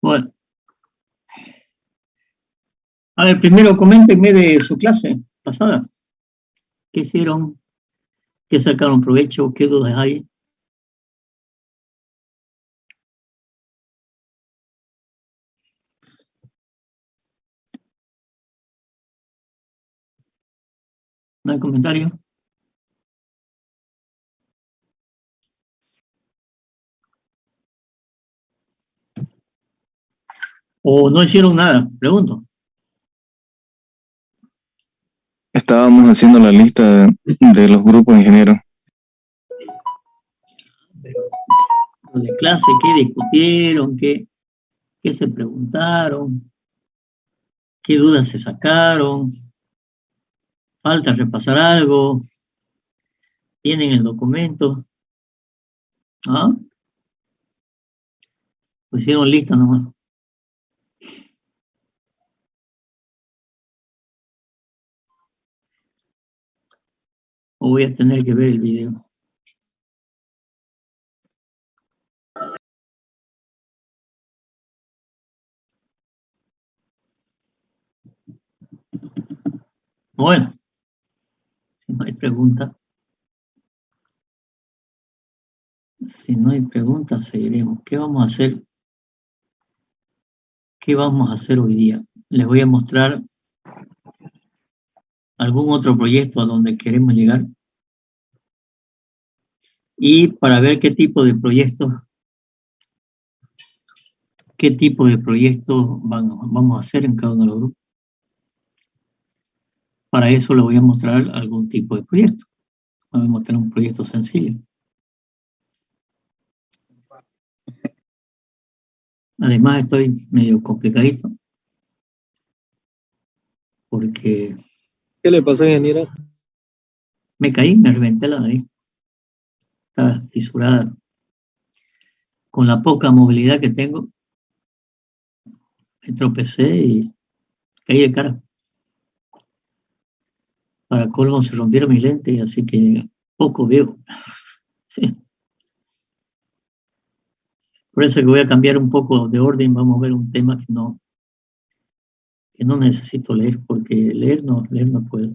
Bueno. A ver, primero coméntenme de su clase pasada. ¿Qué hicieron? ¿Qué sacaron provecho? ¿Qué dudas hay? ¿No hay comentario? ¿O no hicieron nada? Pregunto. Estábamos haciendo la lista de los grupos ingenieros. De clase, ¿qué discutieron? ¿Qué se preguntaron? ¿Qué dudas se sacaron? ¿Falta repasar algo? ¿Tienen el documento? ¿Ah? ¿O hicieron lista nomás? ¿O voy a tener que ver el video? Bueno, si no hay pregunta. Si no hay preguntas, seguiremos. ¿Qué vamos a hacer? ¿Qué vamos a hacer hoy día? Les voy a mostrar algún otro proyecto a donde queremos llegar. Y para ver qué tipo de proyectos vamos a hacer en cada uno de los grupos. Para eso les voy a mostrar algún tipo de proyecto. Voy a mostrar un proyecto sencillo. Además estoy medio complicadito. Porque... ¿Qué le pasó, ingeniero? Me caí, me reventé la nariz. Está fisurada. Con la poca movilidad que tengo, me tropecé y caí de cara. Para colmo se rompieron mis lentes, así que poco veo. Sí. Por eso que voy a cambiar un poco de orden. Vamos a ver un tema que no necesito leer, porque leer no puedo.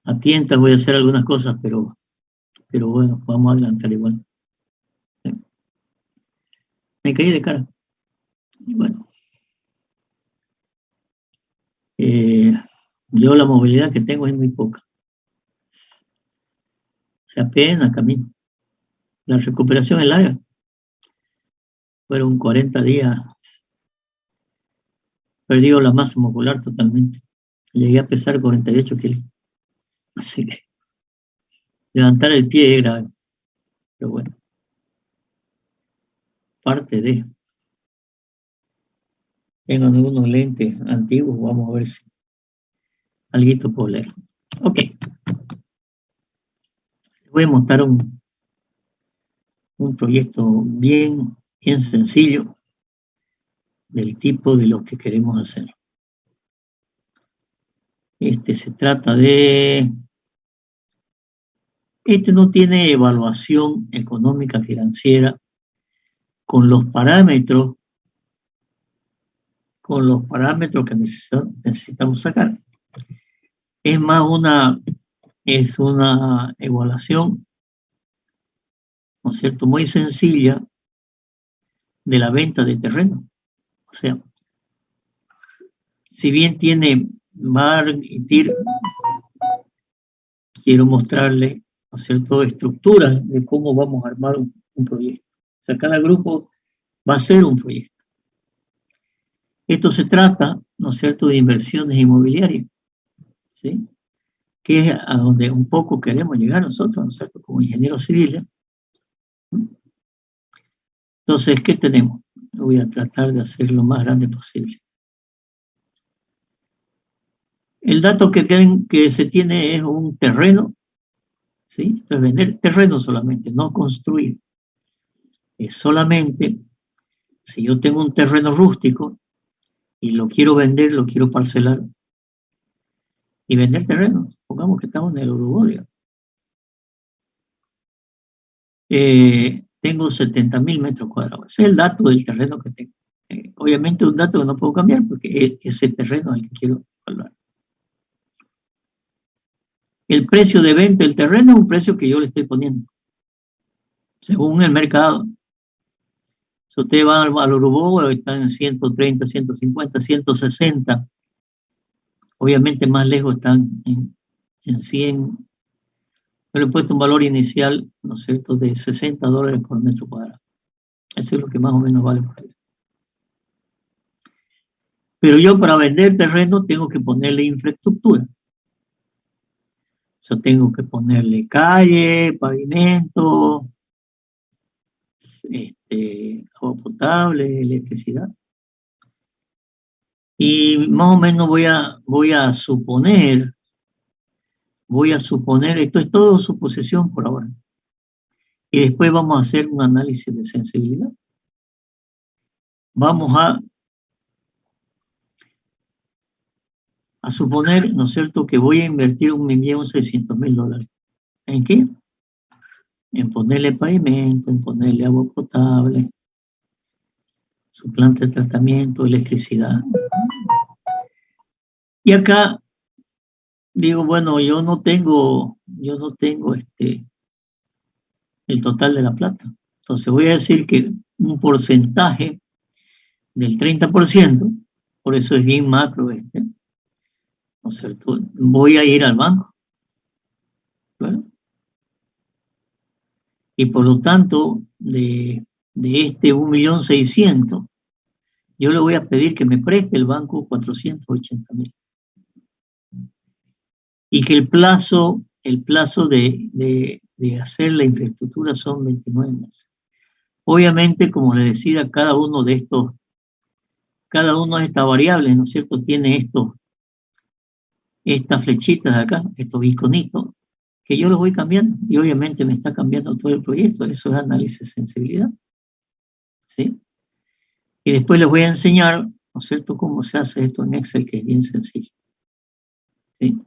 A tientas voy a hacer algunas cosas, pero bueno, vamos a adelantar igual. Sí. Me caí de cara. Y bueno. Yo la movilidad que tengo es muy poca. O sea, apenas camino. La recuperación es larga. Fueron 40 días. Perdido la masa muscular totalmente. Llegué a pesar 48 kilos. Así que levantar el pie era, pero bueno, parte de. Tengo algunos lentes antiguos, vamos a ver si alguito puedo leer. Ok. Les voy a mostrar un proyecto bien sencillo del tipo de lo que queremos hacer. Se trata de... no tiene evaluación económica financiera con los parámetros que necesitamos sacar. Es más una evaluación, ¿no es cierto?, muy sencilla de la venta de terreno. O sea, si bien tiene mar y tir, quiero mostrarle, ¿no es cierto?, estructuras de cómo vamos a armar un proyecto. O sea, cada grupo va a ser un proyecto. Esto se trata, ¿no es cierto?, de inversiones inmobiliarias, ¿sí?, que es a donde un poco queremos llegar nosotros, ¿no es cierto?, como ingenieros civiles. Entonces, ¿qué tenemos? Voy a tratar de hacer lo más grande posible. El dato que se tiene es un terreno, ¿sí? Entonces, vender terreno solamente, no construir. Es solamente, si yo tengo un terreno rústico y lo quiero vender, lo quiero parcelar y vender terreno, pongamos que estamos en el Uruguay. tengo 70.000 metros cuadrados. Ese es el dato del terreno que tengo. Obviamente un dato que no puedo cambiar porque ese terreno es el que quiero evaluar. El precio de venta del terreno es un precio que yo le estoy poniendo, según el mercado. Si ustedes van al Urubó, están en 130, 150, 160. Obviamente más lejos están en 100. Yo le he puesto un valor inicial, ¿no es cierto?, de $60 por metro cuadrado. Eso es lo que más o menos vale por ahí. Pero yo para vender terreno tengo que ponerle infraestructura. O sea, tengo que ponerle calle, pavimento, agua potable, electricidad. Y más o menos voy a suponer, esto es todo suposición por ahora. Y después vamos a hacer un análisis de sensibilidad. Vamos a suponer, ¿no es cierto?, que voy a invertir $1.600.000. ¿En qué? En ponerle pavimento, en ponerle agua potable, su planta de tratamiento, electricidad. Y acá digo, bueno, yo no tengo el total de la plata. Entonces voy a decir que un porcentaje del 30%, por eso es bien macro ¿no es cierto? Voy a ir al banco. ¿Verdad? Y por lo tanto, de 1.600.000, yo le voy a pedir que me preste el banco 480.000. Y que el plazo de hacer la infraestructura son 29 meses. Obviamente, como le decía, cada una de estas variables, ¿no es cierto?, tiene estas flechitas de acá, estos iconitos, que yo los voy cambiando, y obviamente me está cambiando todo el proyecto. Eso es análisis de sensibilidad, ¿sí? Y después les voy a enseñar, ¿no es cierto?, cómo se hace esto en Excel, que es bien sencillo, ¿sí?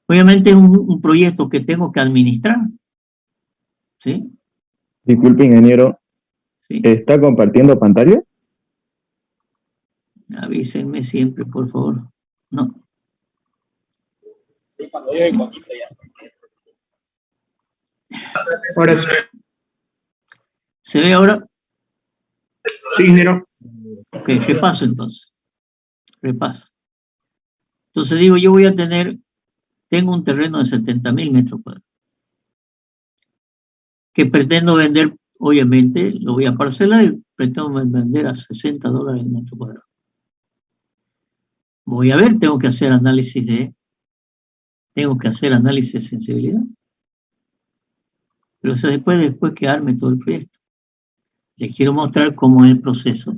Obviamente es un proyecto que tengo que administrar, ¿sí? Disculpe, ingeniero, ¿Sí? ¿está compartiendo pantalla? Avísenme siempre, por favor. No. Sí, cuando yo conmigo ya. Ahora sí. ¿Se ve ahora? Sí, ingeniero. Ok, ¿qué paso entonces? Repaso. Entonces digo, yo tengo un terreno de 70.000 metros cuadrados, que pretendo vender, obviamente, lo voy a parcelar y pretendo vender a $60 el metro cuadrado. Voy a ver, tengo que hacer análisis de sensibilidad. Pero eso después que arme todo el proyecto. Les quiero mostrar cómo es el proceso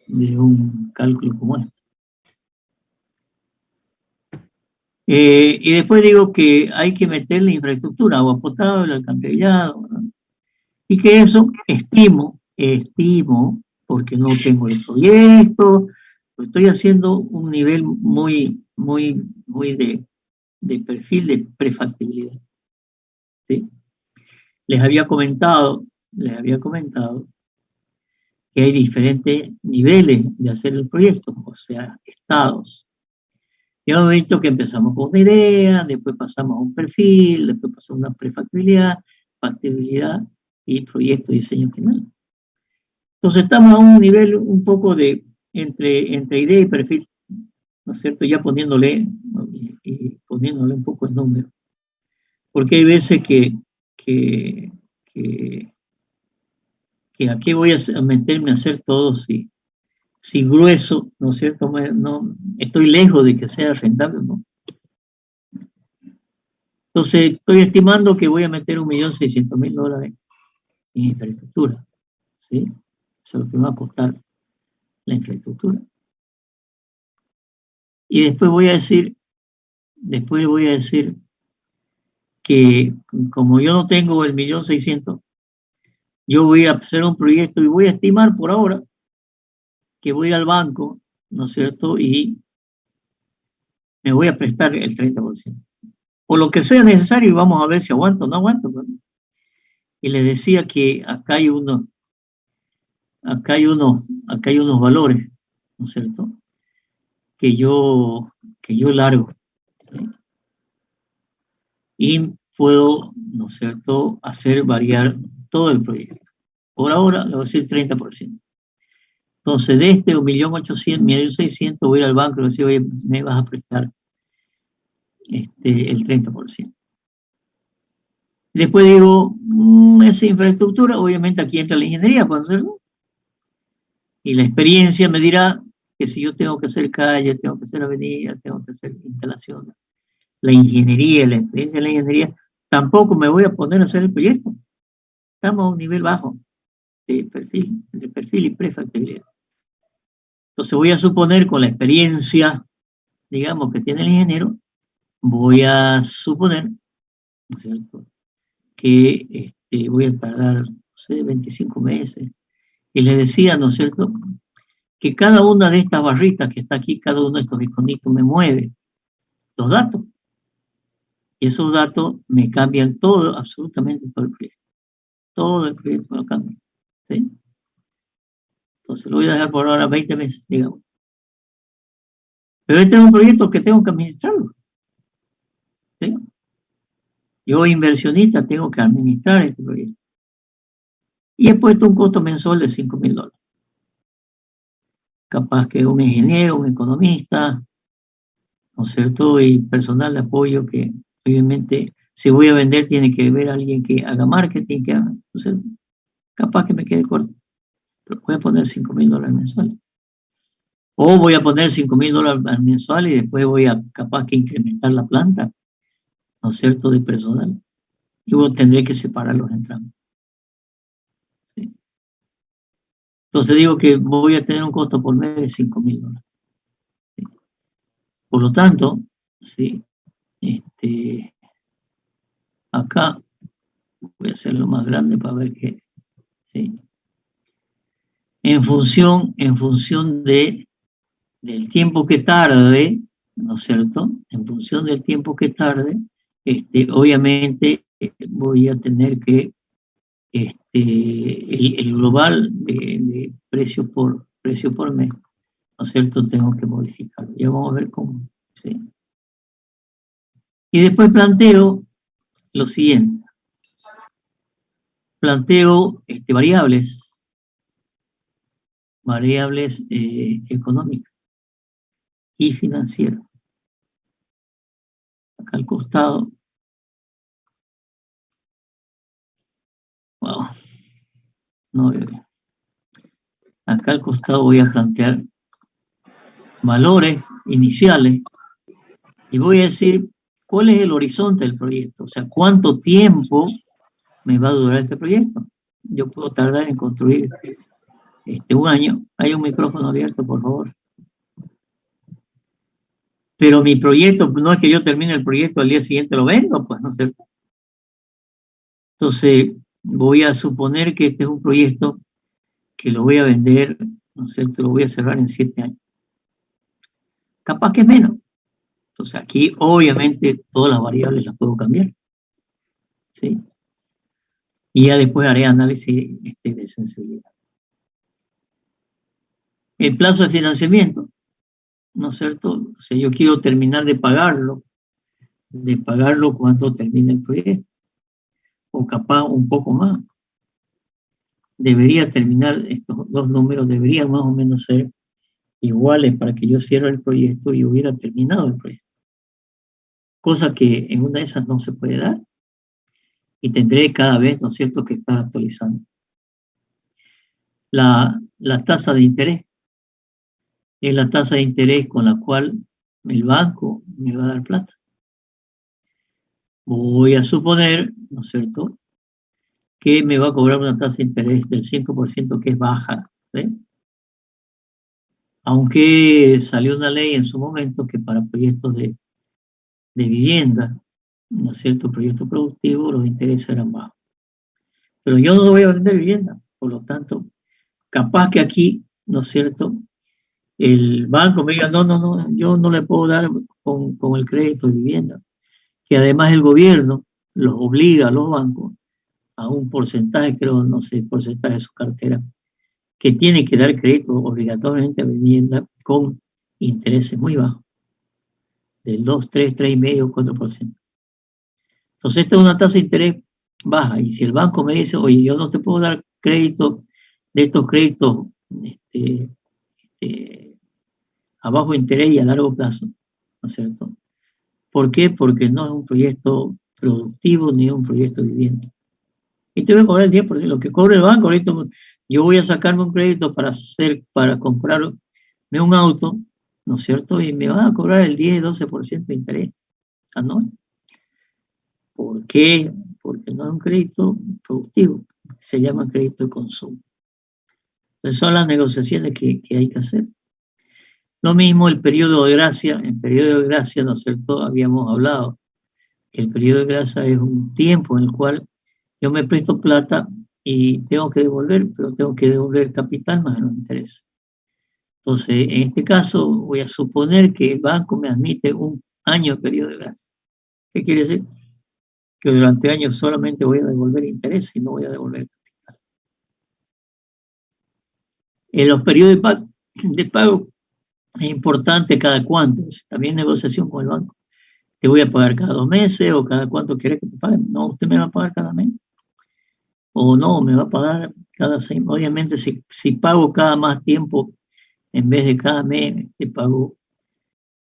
de un cálculo como este. Y después digo que hay que meterle infraestructura, agua potable, alcantarillado, ¿verdad? Y que eso estimo, porque no tengo el proyecto, pues estoy haciendo un nivel muy de perfil de prefactibilidad, ¿sí? Les había comentado que hay diferentes niveles de hacer el proyecto, o sea, estados. Ya hemos visto que empezamos con una idea, después pasamos a un perfil, después pasamos a una prefactibilidad, factibilidad y proyecto de diseño final. Entonces estamos a un nivel un poco de entre idea y perfil, ¿no es cierto? Ya poniéndole, ¿no?, y poniéndole un poco el número. Porque hay veces que aquí voy a meterme a hacer todo si grueso, ¿no es cierto? No, estoy lejos de que sea rentable, ¿no? Entonces, estoy estimando que voy a meter $1.600.000 en infraestructura, ¿sí? Eso es lo que me va a costar la infraestructura. Y después voy a decir que como yo no tengo el 1.600.000, yo voy a hacer un proyecto y voy a estimar por ahora que voy a ir al banco, ¿no es cierto?, y me voy a prestar el 30%. O lo que sea necesario y vamos a ver si aguanto o no aguanto, ¿no? Y les decía que acá hay unos valores, ¿no es cierto?, que yo largo, ¿sí? Y puedo, ¿no es cierto?, hacer variar todo el proyecto. Por ahora le voy a decir 30%. Entonces, de este 1.800.000, 1.600.000, voy a ir al banco y le voy a decir, oye, me vas a prestar el 30%. Después digo, esa infraestructura, obviamente aquí entra la ingeniería, ¿puedo hacerlo? Y la experiencia me dirá que si yo tengo que hacer calle, tengo que hacer avenida, tengo que hacer instalaciones, la ingeniería, la experiencia de la ingeniería, tampoco me voy a poner a hacer el proyecto. Estamos a un nivel bajo de perfil y prefactibilidad. Entonces voy a suponer, con la experiencia, digamos, que tiene el ingeniero, voy a suponer, ¿no es cierto?, que voy a tardar, no sé, 25 meses. Y les decía, ¿no es cierto?, que cada una de estas barritas que está aquí, cada uno de estos iconitos me mueve los datos. Y esos datos me cambian todo, absolutamente todo el proyecto. Todo el proyecto me lo cambia, ¿sí? Entonces lo voy a dejar por ahora 20 meses, digamos. Pero este es un proyecto que tengo que administrarlo, ¿sí? Yo, inversionista, tengo que administrar este proyecto. Y he puesto un costo mensual de $5.000. Capaz que un ingeniero, un economista, ¿no es cierto?, y personal de apoyo que, obviamente, si voy a vender, tiene que ver a alguien que haga marketing, que haga, entonces, capaz que me quede corto. Pero voy a poner $5.000 mensuales. O voy a poner $5.000 mensuales y después voy a, capaz que, incrementar la planta, ¿no es cierto?, de personal. Y luego tendré que separarlos en tramos. ¿Sí? Entonces digo que voy a tener un costo por mes de $5.000. ¿Sí? Por lo tanto, ¿sí?, acá voy a hacerlo más grande para ver que, ¿sí?, en función del tiempo que tarde, ¿no es cierto?, en función del tiempo que tarde, obviamente voy a tener que, el global de precio por mes, ¿no es cierto?, tengo que modificarlo. Ya vamos a ver cómo, ¿sí? Y después planteo lo siguiente. Planteo variables económicas y financieras. Acá al costado, wow, no veo bien. Acá al costado voy a plantear valores iniciales y voy a decir cuál es el horizonte del proyecto, o sea, cuánto tiempo me va a durar este proyecto. Yo puedo tardar en construir un año. Hay un micrófono abierto, por favor. Pero mi proyecto, no es que yo termine el proyecto al día siguiente lo vendo, pues, ¿no es cierto? Entonces, voy a suponer que este es un proyecto que lo voy a vender, ¿no es cierto?, lo voy a cerrar en 7 años. Capaz que es menos. Entonces, aquí, obviamente, todas las variables las puedo cambiar, ¿sí? Y ya después haré análisis de sensibilidad. El plazo de financiamiento, ¿no es cierto? O sea, yo quiero terminar de pagarlo cuando termine el proyecto, o capaz un poco más. Debería terminar, estos dos números deberían más o menos ser iguales para que yo cierre el proyecto y hubiera terminado el proyecto. Cosa que en una de esas no se puede dar y tendré cada vez, ¿no es cierto?, que estar actualizando. La tasa de interés es la tasa de interés con la cual el banco me va a dar plata. Voy a suponer, ¿no es cierto?, que me va a cobrar una tasa de interés del 5%, que es baja, ¿sí? Aunque salió una ley en su momento que para proyectos de vivienda, ¿no es cierto?, proyectos productivos, los intereses eran bajos. Pero yo no voy a vender vivienda, por lo tanto, capaz que aquí, ¿no es cierto?, el banco me diga, no, yo no le puedo dar con el crédito de vivienda, que además el gobierno los obliga a los bancos a un porcentaje, creo, no sé, porcentaje de su cartera, que tiene que dar crédito obligatoriamente a vivienda con intereses muy bajos, del 2, 3, 3,5, 4%. Entonces, esta es una tasa de interés baja, y si el banco me dice, oye, yo no te puedo dar crédito de estos créditos a bajo interés y a largo plazo, ¿no es cierto? ¿Por qué? Porque no es un proyecto productivo ni un proyecto de vivienda. Y te voy a cobrar el 10%, lo que cobra el banco. Ahorita yo voy a sacarme un crédito para comprarme un auto, ¿no es cierto? Y me van a cobrar el 10, 12% de interés anual. ¿Por qué? Porque no es un crédito productivo, se llama crédito de consumo. Entonces son las negociaciones que hay que hacer. Lo mismo el periodo de gracia. En periodo de gracia, ¿no es cierto? Habíamos hablado que el periodo de gracia es un tiempo en el cual yo me presto plata y tengo que devolver, pero tengo que devolver capital más los intereses. Entonces, en este caso, voy a suponer que el banco me admite un año de periodo de gracia. ¿Qué quiere decir? Que durante años solamente voy a devolver intereses y no voy a devolver capital. En los periodos de pago es importante cada cuánto, también negociación con el banco. ¿Te voy a pagar cada 2 meses o cada cuánto quieres que te pague? No, usted me va a pagar cada mes. O no, me va a pagar cada 6 meses. Obviamente, si pago cada más tiempo, en vez de cada mes,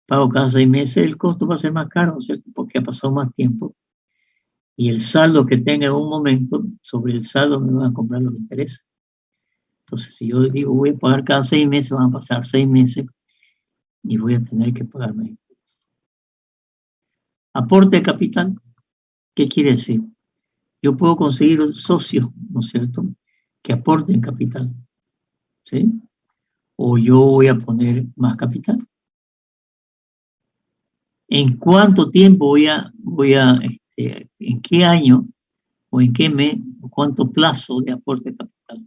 pago cada 6 meses, el costo va a ser más caro, ¿cierto? Porque ha pasado más tiempo. Y el saldo que tenga en un momento, sobre el saldo me van a comprar los intereses. Entonces, si yo digo voy a pagar cada 6 meses, van a pasar 6 meses y voy a tener que pagarme intereses. Aporte de capital, ¿qué quiere decir? Yo puedo conseguir un socio, ¿no es cierto?, que aporte en capital, ¿sí? O yo voy a poner más capital. ¿En cuánto tiempo en qué año o en qué mes, o cuánto plazo de aporte de capital?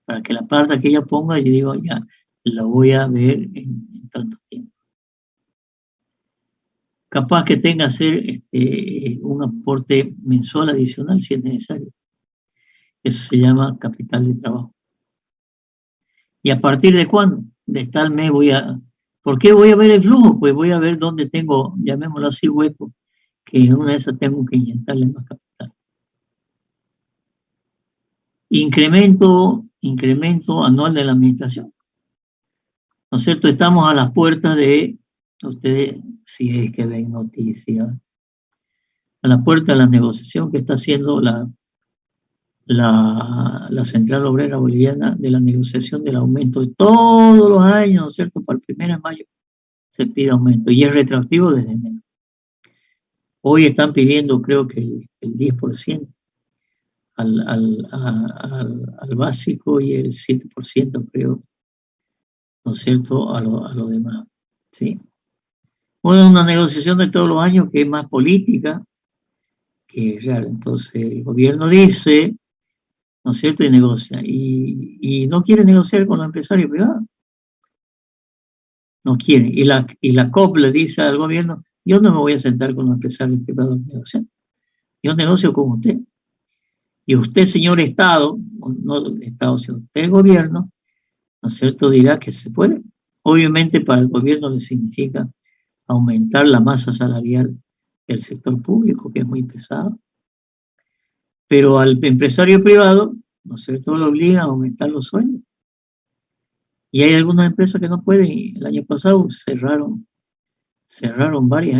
Para que la plata que ella ponga, yo digo, ya, la voy a ver en tanto tiempo. Capaz que tenga que hacer un aporte mensual adicional si es necesario. Eso se llama capital de trabajo. ¿Y a partir de cuándo? De tal mes ¿Por qué voy a ver el flujo? Pues voy a ver dónde tengo, llamémoslo así, hueco, que en una de esas tengo que inyectarle más capital. Incremento anual de la administración. ¿No es cierto? Estamos a las puertas de, ustedes, si es que ven noticias, a la puerta de la negociación que está haciendo la Central Obrera Boliviana, de la negociación del aumento de todos los años, ¿no es cierto? Para el 1 de mayo se pide aumento y es retroactivo desde enero. Hoy están pidiendo, creo que el 10% al básico y el 7%, creo, ¿no es cierto?, a lo demás, ¿sí? Bueno, es una negociación de todos los años que es más política que real. Entonces, el gobierno dice, ¿no es cierto?, y negocia. Y no quiere negociar con los empresarios privados. No quiere. Y la COP le dice al gobierno, yo no me voy a sentar con los empresarios privados a negociar. Yo negocio con usted. Y usted, señor Estado, no Estado, sino usted, gobierno, ¿no es cierto?, dirá que se puede. Obviamente para el gobierno le significa aumentar la masa salarial del sector público, que es muy pesado. Pero al empresario privado, ¿no es cierto?, lo obliga a aumentar los sueldos. Y hay algunas empresas que no pueden. El año pasado cerraron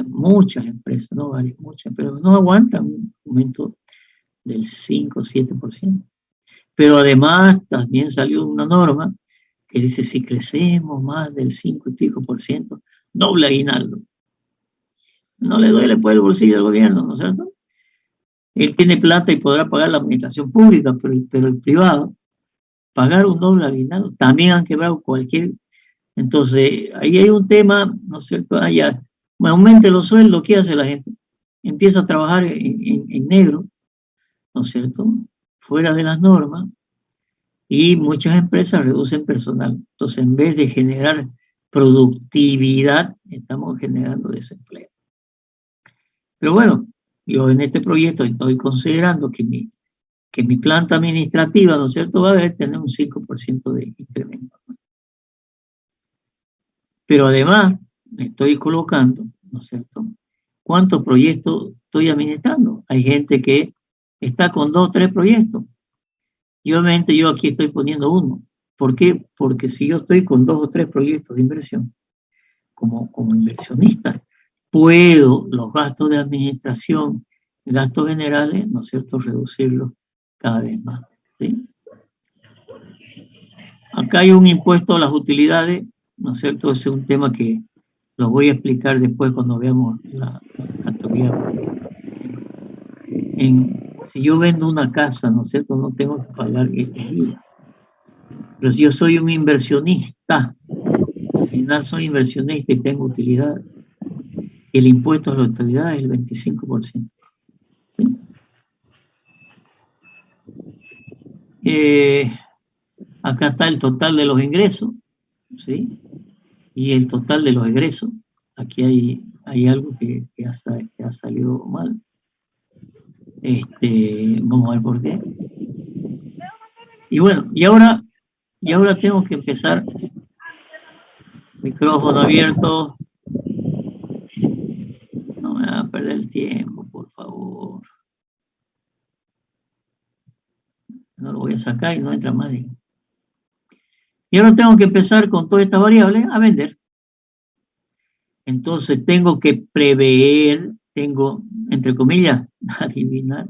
muchas empresas, muchas empresas. No aguantan un aumento del 5 o 7%. Pero además también salió una norma que dice, si crecemos más del 5 y pico por ciento, doble aguinaldo. No le duele pues el bolsillo al gobierno, ¿no es cierto? Él tiene plata y podrá pagar la administración pública, pero el privado, pagar un doble aguinaldo, también han quebrado cualquier. Entonces, ahí hay un tema, ¿no es cierto? Allá, aumente los sueldos, ¿qué hace la gente? Empieza a trabajar en negro, ¿no es cierto?, fuera de las normas, y muchas empresas reducen personal. Entonces, en vez de generar productividad, estamos generando desempleo. Pero bueno, yo en este proyecto estoy considerando que que mi planta administrativa, ¿no es cierto?, va a tener un 5% de incremento. Pero además, me estoy colocando, ¿no es cierto?, cuántos proyectos estoy administrando. Hay gente que está con 2 o 3 proyectos. Y obviamente yo aquí estoy poniendo uno. ¿Por qué? Porque si yo estoy con 2 o 3 proyectos de inversión, como inversionista, puedo los gastos de administración, gastos generales, ¿no es cierto?, reducirlos cada vez más. ¿Sí? Acá hay un impuesto a las utilidades, ¿no es cierto? Ese es un tema que lo voy a explicar después cuando veamos la teoría. Si yo vendo una casa, ¿no es cierto?, no tengo que pagar este IVA. Pero si yo soy un inversionista, al final soy inversionista y tengo utilidad, el impuesto a la utilidad es el 25%. ¿Sí? Acá está el total de los ingresos, ¿sí?, y el total de los egresos. Aquí hay algo que ha salido mal. Vamos a ver por qué. Y bueno, y ahora tengo que empezar. Micrófono abierto. No me va a perder el tiempo, por favor. No lo voy a sacar y no entra más. Y ahora tengo que empezar con todas estas variables a vender. Entonces tengo que prever, tengo, entre comillas, adivinar.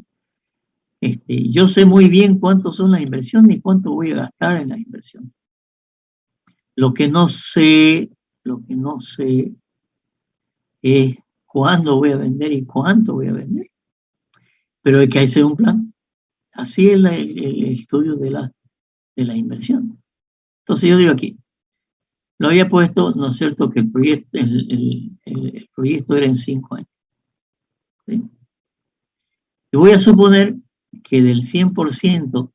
Yo sé muy bien cuántos son las inversiones y cuánto voy a gastar en las inversiones. Lo que no sé es cuándo voy a vender y cuánto voy a vender. Pero hay que hacer un plan. Así es el estudio de la inversión. Entonces yo digo aquí, lo había puesto, ¿no es cierto?, que el proyecto era en 5 años. ¿Sí? Y voy a suponer que del 100%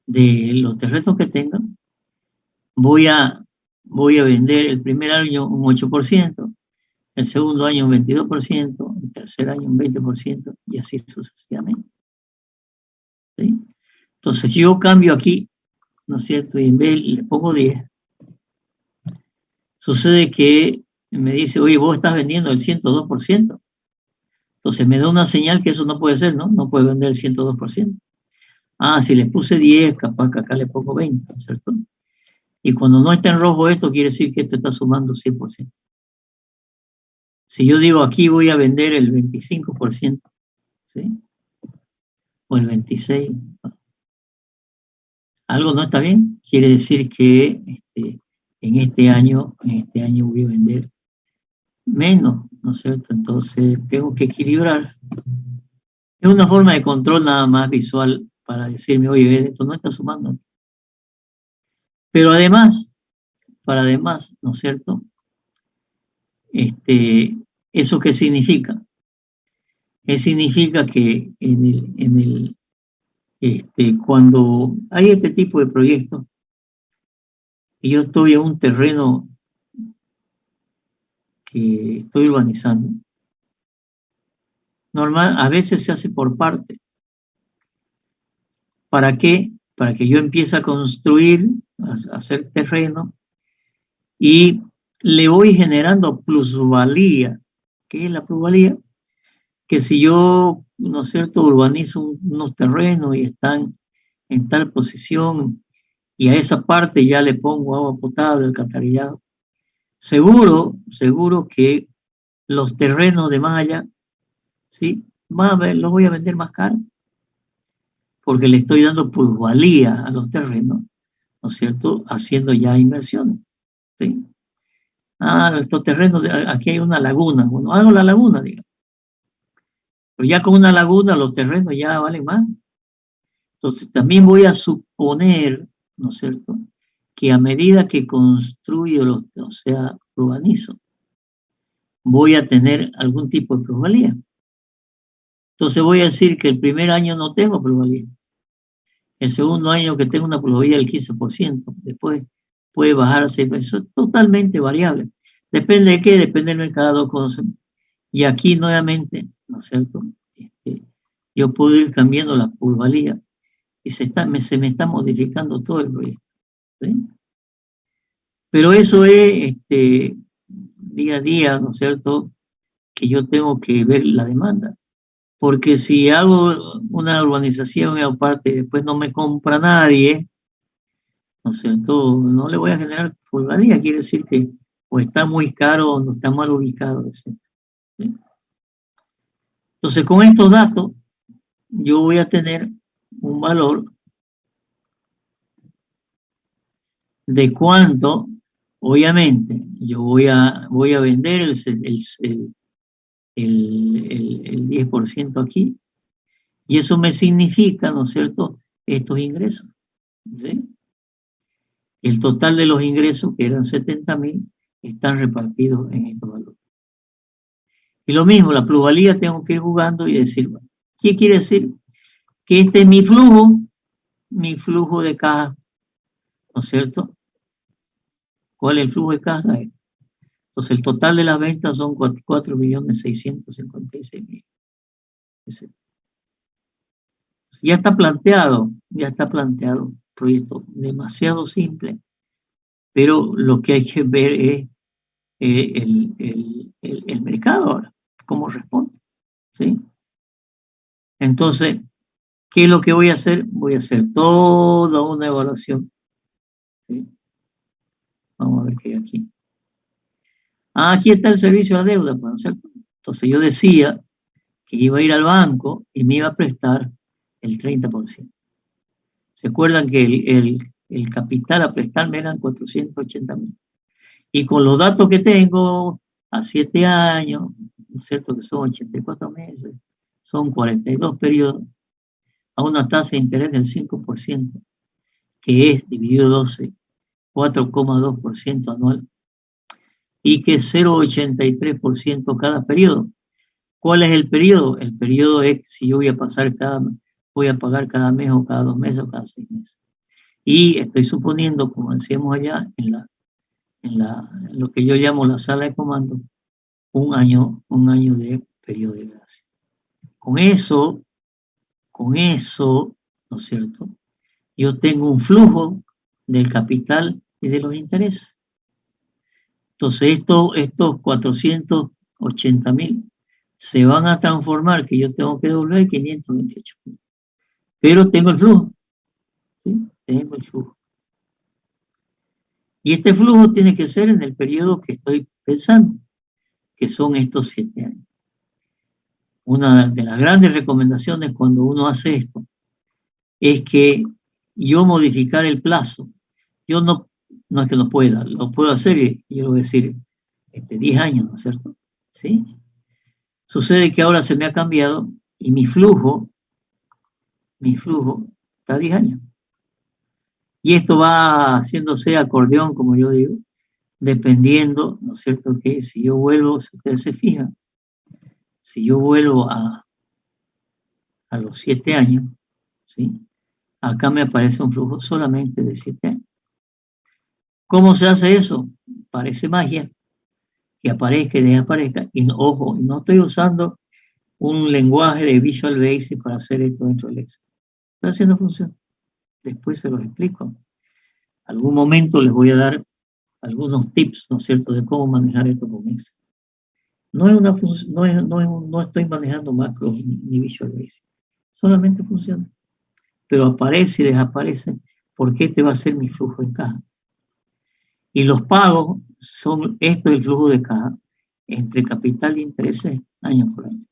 de los terrenos que tengan, voy a vender el primer año un 8%, el segundo año un 22%, el tercer año un 20% y así sucesivamente. ¿Sí? Entonces yo cambio aquí, ¿no es cierto?, y en vez le pongo 10. Sucede que me dice, oye, vos estás vendiendo el 102%. Entonces me da una señal que eso no puede ser, ¿no? No puede vender el 102%. Ah, si le puse 10, capaz que acá le pongo 20, ¿cierto? Y cuando no está en rojo esto, quiere decir que esto está sumando 100%. Si yo digo aquí voy a vender el 25%, ¿sí?, o el 26%, algo no está bien. Quiere decir que en este año voy a vender menos, ¿no es cierto? Entonces tengo que equilibrar. Es una forma de control nada más visual para decirme, oye, esto no está sumando. Pero además, ¿no es cierto?, ¿eso qué significa? Significa que cuando hay este tipo de proyectos y yo estoy en un terreno que estoy urbanizando, normal, a veces se hace por parte. ¿Para qué? Para que yo empiece a construir, a hacer terreno y le voy generando plusvalía. ¿Qué es la plusvalía? Que si yo, ¿no es cierto?, urbanizo unos terrenos y están en tal posición y a esa parte ya le pongo agua potable, alcantarillado, seguro que los terrenos de más allá, ¿sí?, los voy a vender más caro, porque le estoy dando plusvalía a los terrenos, ¿no es cierto?, haciendo ya inversiones. ¿Sí? Ah, estos terrenos, aquí hay una laguna, bueno, hago la laguna, digamos. Pero ya con una laguna los terrenos ya valen más. Entonces también voy a suponer, ¿no es cierto?, que a medida que construyo, o sea, urbanizo, voy a tener algún tipo de plusvalía. Entonces voy a decir que el primer año no tengo plusvalía. El segundo año que tengo una plusvalía del 15%. Después puede bajar a 6%. Eso es totalmente variable. Depende de qué, depende del mercado. Y aquí nuevamente, ¿no es cierto?, yo puedo ir cambiando la plusvalía. y se me está modificando todo el proyecto, ¿sí? Pero eso es día a día, ¿no es cierto?, que yo tengo que ver la demanda. Porque si hago una urbanización y aparte después no me compra nadie, ¿no es cierto?, no le voy a generar plusvalía, quiere decir que o está muy caro o no está mal ubicado, ¿sí? Entonces, con estos datos, yo voy a tener un valor de cuánto, obviamente, yo voy a vender el 10% aquí, y eso me significa, ¿no es cierto?, estos ingresos, ¿sí? El total de los ingresos, que eran 70.000, están repartidos en estos valores. Y lo mismo, la plusvalía tengo que ir jugando y decir, bueno, ¿qué quiere decir? Que este es mi flujo de caja, ¿no es cierto? ¿Cuál es el flujo de caja? Entonces, el total de las ventas son 4.656.000. Ya está planteado, proyecto demasiado simple, pero lo que hay que ver es el mercado ahora, cómo responde, ¿sí? Entonces, ¿qué es lo que voy a hacer? Voy a hacer toda una evaluación, ¿sí? Vamos a ver qué hay aquí. Aquí está el servicio a deuda, ¿no es cierto? Entonces yo decía que iba a ir al banco y me iba a prestar el 30%. ¿Se acuerdan que el capital a prestarme eran 480.000? Y con los datos que tengo, a 7 años, ¿no es cierto?, que son 84 meses, son 42 periodos, a una tasa de interés del 5%, que es dividido 12, 4,2% anual, y que es 0,83% cada periodo. ¿Cuál es el periodo? El periodo es si yo voy a pagar cada mes o cada 2 meses o cada 6 meses. Y estoy suponiendo, como decíamos allá, en lo que yo llamo la sala de comando, un año de periodo de gracia. Con eso, ¿no es cierto?, yo tengo un flujo del capital y de los intereses. Entonces, estos 480.000 se van a transformar, que yo tengo que devolver 528.000. Pero tengo el flujo, ¿sí? Tengo el flujo. Y este flujo tiene que ser en el periodo que estoy pensando, que son estos 7 años. Una de las grandes recomendaciones cuando uno hace esto es que yo modificar el plazo, yo no es que no pueda, lo puedo hacer y yo voy a decir 10 años, ¿no es cierto? ¿Sí? Sucede que ahora se me ha cambiado y mi flujo está a 10 años. Y esto va haciéndose acordeón, como yo digo, dependiendo, ¿no es cierto?, que si yo vuelvo, si ustedes se fijan, si yo vuelvo a los 7 años, ¿sí?, acá me aparece un flujo solamente de 7 años. ¿Cómo se hace eso? Parece magia, que aparezca y desaparezca. Y ojo, no estoy usando un lenguaje de Visual Basic para hacer esto dentro del Excel. Estoy haciendo función. Después se los explico. Algún momento les voy a dar algunos tips, ¿no es cierto?, de cómo manejar esto con Excel. No estoy manejando macros ni Visual Basic. Solamente funciona. Pero aparece y desaparece porque este va a ser mi flujo de caja. Y los pagos son, esto es el flujo de caja entre capital e intereses año por año.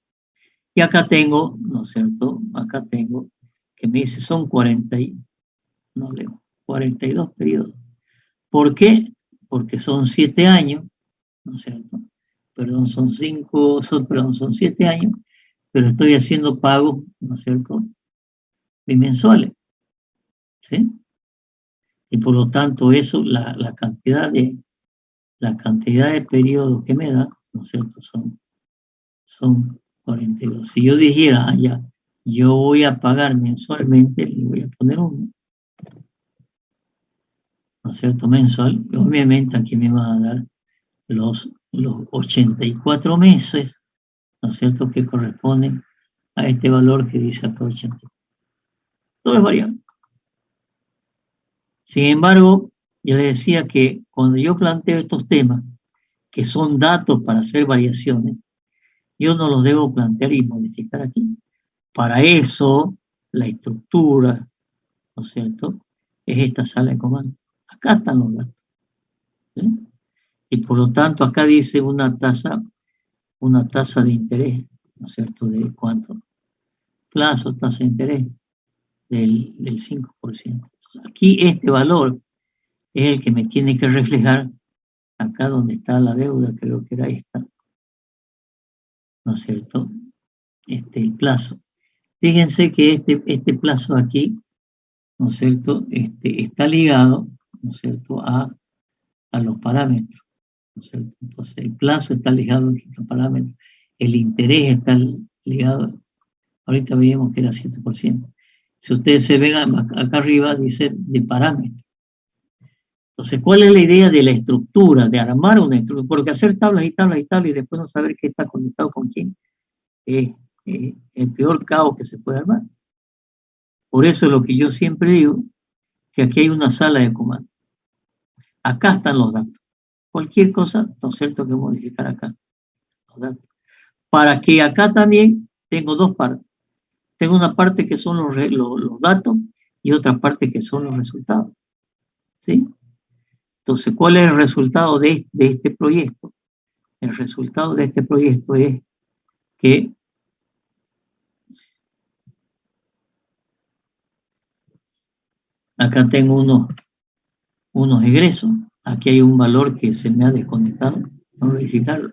Y acá tengo, ¿no es cierto?, acá tengo que me dice son 42 periodos. ¿Por qué? Porque son 7 años, ¿no es cierto? Perdón, son 7 años, pero estoy haciendo pagos, ¿no es cierto?, bimensuales, ¿sí? Y por lo tanto eso, la cantidad de periodos que me da, ¿no es cierto?, son 42. Si yo dijera, ya, yo voy a pagar mensualmente, le voy a poner uno, ¿no es cierto?, mensual, y obviamente aquí me van a dar los 84 meses, ¿no es cierto?, que corresponden a este valor que dice acá 84. todo es variable. Sin embargo, yo le decía que cuando yo planteo estos temas, que son datos para hacer variaciones, yo no los debo plantear y modificar aquí. Para eso, la estructura, ¿no es cierto?, es esta sala de comando. Acá están los datos, ¿sí? Y por lo tanto, acá dice una tasa de interés, ¿no es cierto?, ¿de cuánto? Plazo, tasa de interés del 5%. Aquí este valor es el que me tiene que reflejar acá donde está la deuda, creo que era esta, ¿no es cierto? El plazo. Fíjense que este plazo aquí, ¿no es cierto?, está ligado, ¿no es cierto?, a los parámetros, ¿no es cierto? Entonces el plazo está ligado a los parámetros, el interés está ligado, ahorita veíamos que era 7%. Si ustedes se ven acá arriba, dice de parámetros. Entonces, ¿cuál es la idea de la estructura? De armar una estructura, porque hacer tablas y tablas y tablas y después no saber qué está conectado con quién es el peor caos que se puede armar. Por eso es lo que yo siempre digo, que aquí hay una sala de comando. Acá están los datos. Cualquier cosa, ¿no es cierto?, que modificar acá. Los datos. Para que acá también tengo dos partes. Tengo una parte que son los datos y otra parte que son los resultados. ¿Sí? Entonces, ¿cuál es el resultado de este proyecto? El resultado de este proyecto es que acá tengo unos egresos. Aquí hay un valor que se me ha desconectado. Vamos a verificarlo.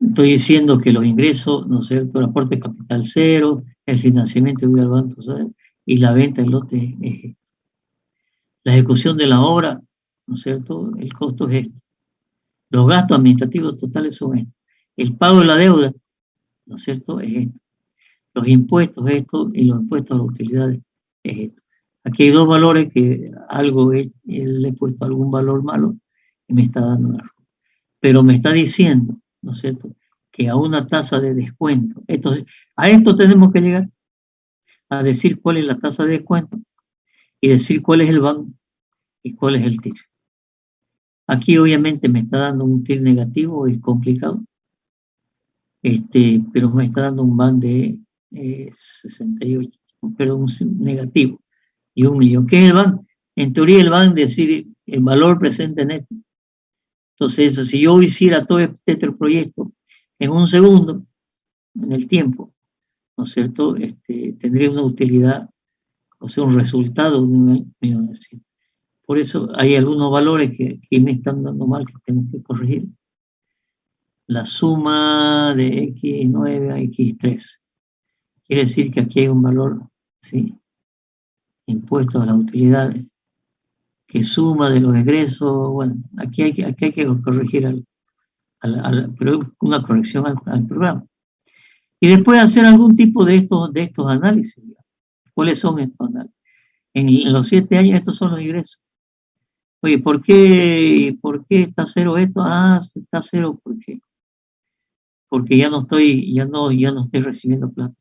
Estoy diciendo que los ingresos, ¿no es cierto?, el aporte de capital cero, el financiamiento de al banco, ¿sabes?, y la venta del lote es esto. La ejecución de la obra, ¿no es cierto?, el costo es esto. Los gastos administrativos totales son estos. El pago de la deuda, ¿no es cierto?, es esto. Los impuestos esto y los impuestos a las utilidades es esto. Aquí hay dos valores que algo le he puesto algún valor malo y me está dando un error. Pero me está diciendo, ¿no es cierto?, que a una tasa de descuento. Entonces, a esto tenemos que llegar a decir cuál es la tasa de descuento y decir cuál es el banco y cuál es el TIR. Aquí obviamente me está dando un TIR negativo, es complicado, pero me está dando un BAN de 68, pero un negativo y 1 millón. ¿Qué es el BAN? En teoría el BAN es decir el valor presente neto. Entonces, eso, si yo hiciera todo este proyecto en un segundo, en el tiempo, ¿no es cierto?, tendría una utilidad, o sea, un resultado de 1.900.000. Por eso hay algunos valores que me están dando mal, que tengo que corregir. La suma de X9 a X3. Quiere decir que aquí hay un valor, ¿sí?, impuesto a las utilidades, que suma de los egresos. Bueno, aquí hay que corregir pero una corrección al programa. Y después hacer algún tipo de estos análisis. ¿Cuáles son estos análisis? En los 7 años estos son los ingresos. Oye, ¿por qué está cero esto? Ah, está cero, ¿por qué? Porque ya no estoy recibiendo plata.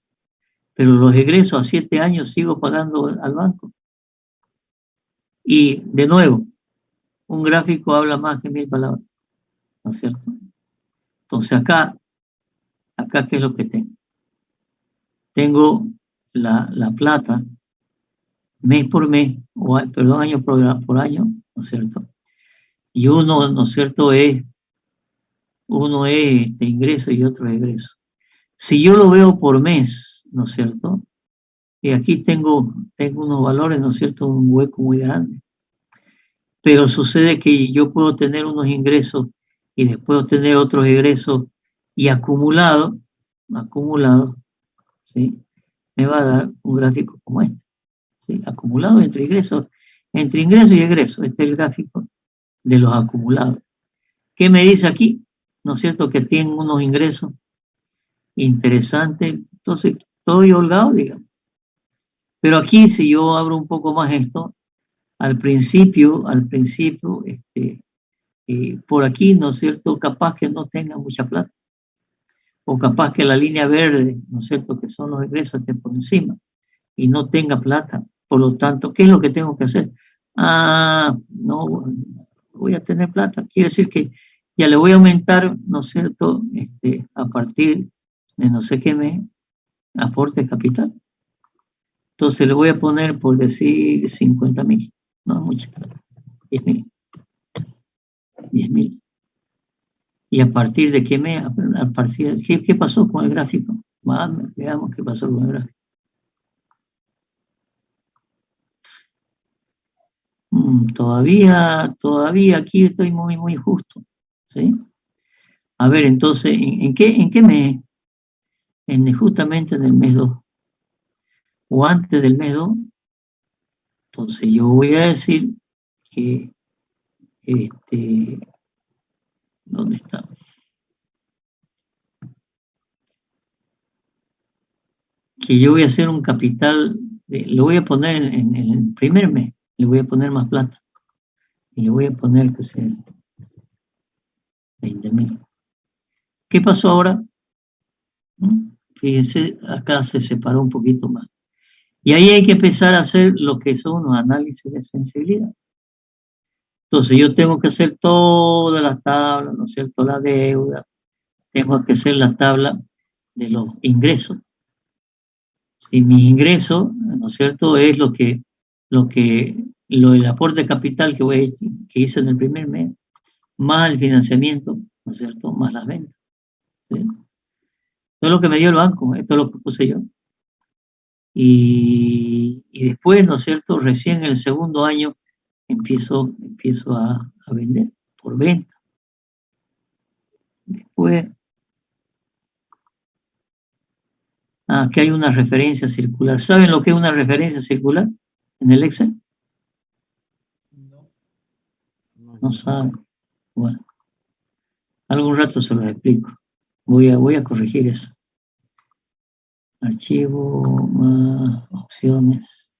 Pero los egresos a 7 años sigo pagando al banco. Y de nuevo, un gráfico habla más que 1000 palabras, ¿no es cierto? Entonces acá, ¿qué es lo que tengo? Tengo la plata mes por mes, perdón, año por año, ¿no es cierto? Y uno, ¿no es cierto?, uno es ingreso y otro es egreso. Si yo lo veo por mes, ¿no es cierto?, y aquí tengo unos valores, ¿no es cierto?, un hueco muy grande. Pero sucede que yo puedo tener unos ingresos y después tener otros egresos y acumulado, ¿sí?, me va a dar un gráfico como este, ¿sí?, acumulado entre ingresos y egresos. Este es el gráfico de los acumulados. ¿Qué me dice aquí? ¿No es cierto?, que tienen unos ingresos interesantes. Entonces, estoy holgado, digamos. Pero aquí, si yo abro un poco más esto, al principio, por aquí, ¿no es cierto?, capaz que no tenga mucha plata. O capaz que la línea verde, ¿no es cierto?, que son los egresos, estén por encima. y no tenga plata. Por lo tanto, ¿qué es lo que tengo que hacer? No voy a tener plata. Quiere decir que ya le voy a aumentar, ¿no es cierto?, a partir de no sé qué mes, aporte capital. Entonces le voy a poner, por decir, 50.000. No, mucha plata. 10.000. 10.000. ¿Y a partir de qué mes? A partir de, ¿qué pasó con el gráfico? Veamos qué pasó con el gráfico. Todavía aquí estoy muy justo, ¿sí? A ver, entonces, ¿en qué mes? Justamente en el mes 2, o antes del mes 2. Entonces yo voy a decir que, ¿dónde está? Que yo voy a hacer un capital, lo voy a poner en el primer mes, le voy a poner más plata, y le voy a poner que sea 20.000. ¿Qué pasó ahora? Fíjense, acá se separó un poquito más. Y ahí hay que empezar a hacer lo que son los análisis de sensibilidad. Entonces yo tengo que hacer todas las tablas, ¿no es cierto?, la deuda, tengo que hacer la tabla de los ingresos. Si mis ingresos, ¿no es cierto?, es el aporte de capital que hice en el primer mes, más el financiamiento, ¿no es cierto?, más las ventas. ¿Sí? Esto es lo que me dio el banco, esto es lo que puse yo. Y después, ¿no es cierto?, recién en el segundo año empiezo a vender por venta. Después, aquí hay una referencia circular. ¿Saben lo que es una referencia circular en el Excel? No saben. Bueno, algún rato se los explico. Voy a corregir eso. Archivo, más opciones.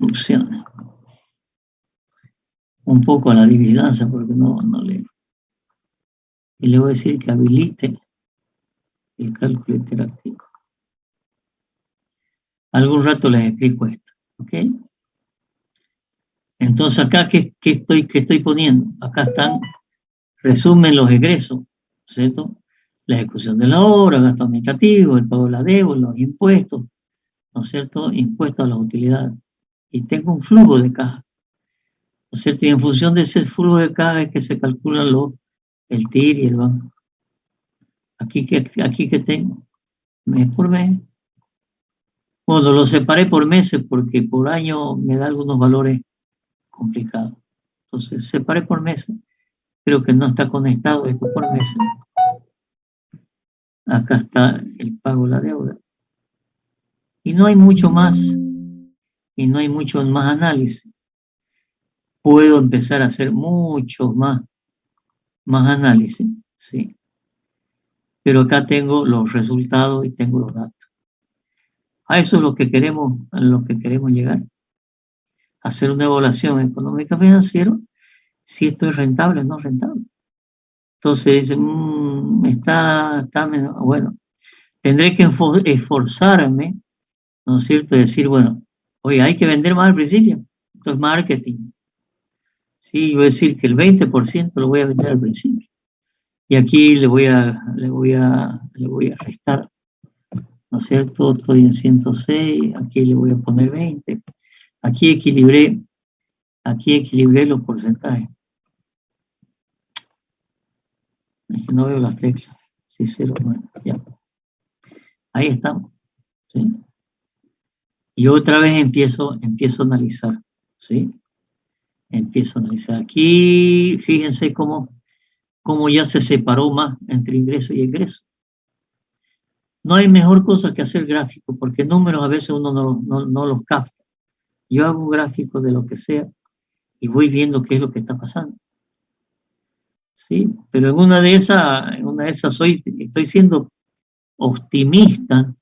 Opciones. Un poco a la vigilancia porque no leo. Y le voy a decir que habilite el cálculo interactivo. Algún rato les explico esto, ¿ok? Entonces acá, ¿qué estoy poniendo? Acá están, resumen los egresos, ¿cierto? La ejecución de la obra, gasto administrativo, el pago de la deuda, los impuestos, ¿no es cierto? Impuestos a las utilidades. Y tengo un flujo de caja, ¿no es cierto? Y en función de ese flujo de caja es que se calculan el TIR y el banco. Aquí que tengo, mes por mes. Bueno, lo separé por meses porque por año me da algunos valores complicados. Entonces, separé por meses. Creo que no está conectado esto por meses. Acá está el pago de la deuda. Y no hay mucho más. Y no hay mucho más análisis. Puedo empezar a hacer mucho más análisis, ¿sí? Pero acá tengo los resultados y tengo los datos. A eso es lo que queremos llegar. Hacer una evaluación económica financiera, si esto es rentable o no rentable. Entonces, bueno, tendré que esforzarme, ¿no es cierto? Decir, bueno, oye, hay que vender más al principio. Entonces, marketing. Sí, yo voy a decir que el 20% lo voy a vender al principio. Y aquí le voy a restar, ¿no es cierto? Estoy en 106, aquí le voy a poner 20. Aquí equilibré los porcentajes. Es que no veo las teclas. Sí, 0, bueno, ya. Ahí estamos. ¿Sí? Y otra vez empiezo a analizar. ¿Sí? Empiezo a analizar. Aquí, fíjense cómo ya se separó más entre ingreso y egreso. No hay mejor cosa que hacer gráficos, porque números a veces uno no los capta. Yo hago gráficos de lo que sea y voy viendo qué es lo que está pasando. Sí, pero en una de esas estoy siendo optimista,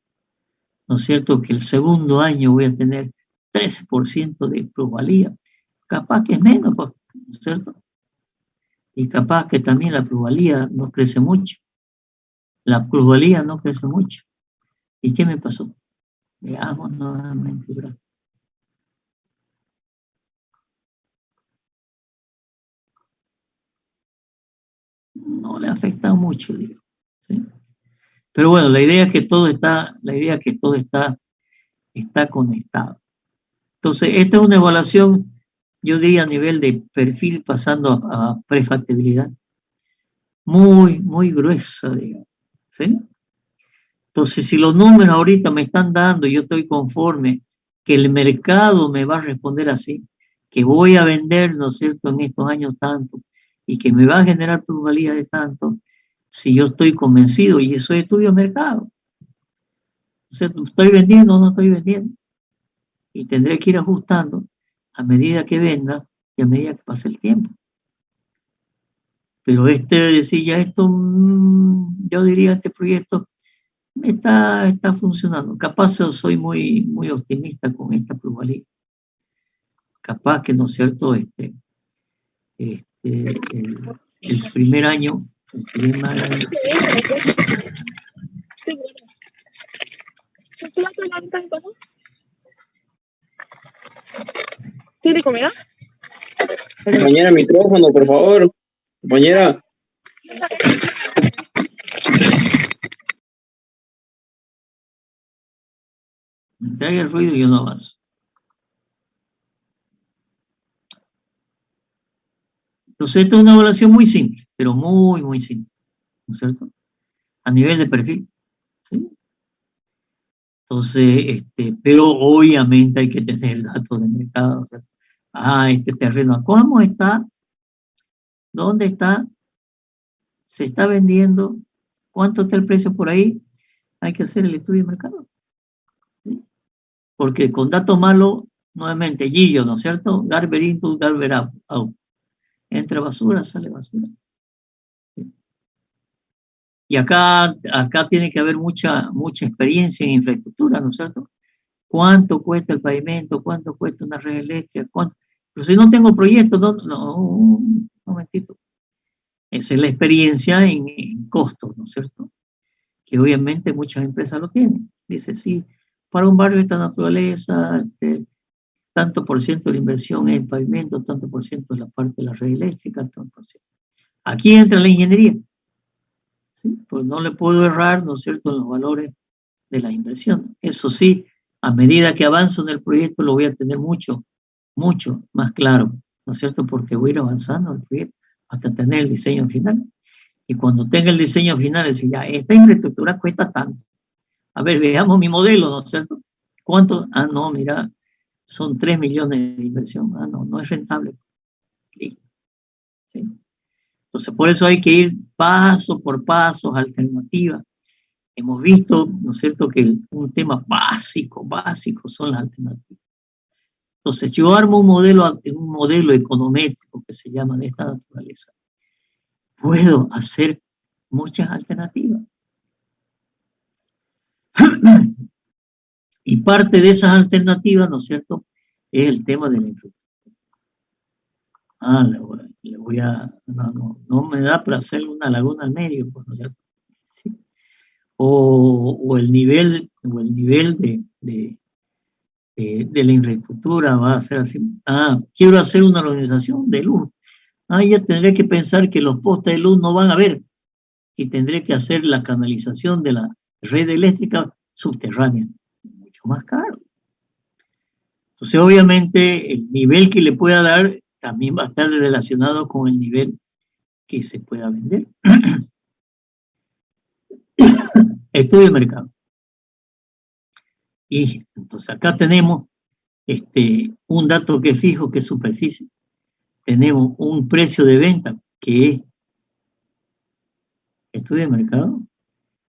¿no es cierto?, que el segundo año voy a tener 13% de plusvalía. Capaz que es menos, ¿no es cierto? Y capaz que también la plusvalía no crece mucho. La plusvalía no crece mucho. ¿Y qué me pasó? Veamos nuevamente. No le afecta mucho, digo. ¿Sí? Pero bueno, la idea es que todo está conectado. Entonces, esta es una evaluación, yo diría a nivel de perfil pasando a prefactibilidad. Muy, muy gruesa, digamos. ¿Sí? Entonces, si los números ahorita me están dando y yo estoy conforme que el mercado me va a responder así, que voy a vender, ¿no es cierto?, en estos años tanto, y que me va a generar plusvalía de tanto, si yo estoy convencido, y eso es estudio de mercado. O sea, ¿estoy vendiendo o no estoy vendiendo? Y tendré que ir ajustando a medida que venda y a medida que pase el tiempo. Pero decir ya esto, yo diría este proyecto está funcionando. Capaz soy muy, muy optimista con esta plusvalía. Capaz que, ¿no es cierto? El primer año, ¿Tiene comida? Compañera, micrófono, por favor. Compañera. me traiga el ruido y yo no avanzo. Entonces, esto es una evaluación muy simple, pero muy, muy simple, ¿no es cierto? A nivel de perfil, ¿sí? Entonces, pero obviamente hay que tener datos de mercado, o sea, este terreno, ¿cómo está? ¿Dónde está? ¿Se está vendiendo? ¿Cuánto está el precio por ahí? Hay que hacer el estudio de mercado, ¿sí? Porque con datos malos, nuevamente, Gillo, ¿no es cierto? Garber input, Garber out. Entra basura, sale basura. ¿Sí? Y acá tiene que haber mucha experiencia en infraestructura, ¿no es cierto? ¿Cuánto cuesta el pavimento? ¿Cuánto cuesta una red eléctrica? ¿Cuánto? Pero si no tengo proyectos, no, un momentito. Esa es la experiencia en costos, ¿no es cierto? Que obviamente muchas empresas lo tienen. Dice, sí, para un barrio de esta naturaleza, tanto por ciento de la inversión en pavimento, tanto por ciento de la parte de la red eléctrica, tanto por ciento. Aquí entra la ingeniería. ¿Sí? Pues no le puedo errar, ¿no es cierto?, en los valores de la inversión. Eso sí, a medida que avanzo en el proyecto lo voy a tener mucho más claro, ¿no es cierto?, porque voy a ir avanzando en el proyecto hasta tener el diseño final. Y cuando tenga el diseño final, decir, ya, esta infraestructura cuesta tanto. A ver, veamos mi modelo, ¿no es cierto? ¿Cuánto? Ah, no, mira, son 3 millones de inversión. Ah, no es rentable. Listo. ¿Sí? Entonces, por eso hay que ir paso por paso, alternativas. Hemos visto, ¿no es cierto?, que un tema básico son las alternativas. Entonces, yo armo un modelo econométrico que se llama de esta naturaleza. Puedo hacer muchas alternativas. Y parte de esas alternativas, ¿no es cierto?, es el tema de la infraestructura. No me da para hacer una laguna al medio, ¿no es cierto? ¿Sí? O el nivel de la infraestructura va a ser así. Quiero hacer una organización de luz. Ya tendré que pensar que los postes de luz no van a haber y tendré que hacer la canalización de la red eléctrica subterránea. Mucho más caro. Entonces, obviamente, el nivel que le pueda dar también va a estar relacionado con el nivel que se pueda vender. Estudio de mercado. Y entonces acá tenemos un dato que es fijo, que es superficie. Tenemos un precio de venta que es estudio de mercado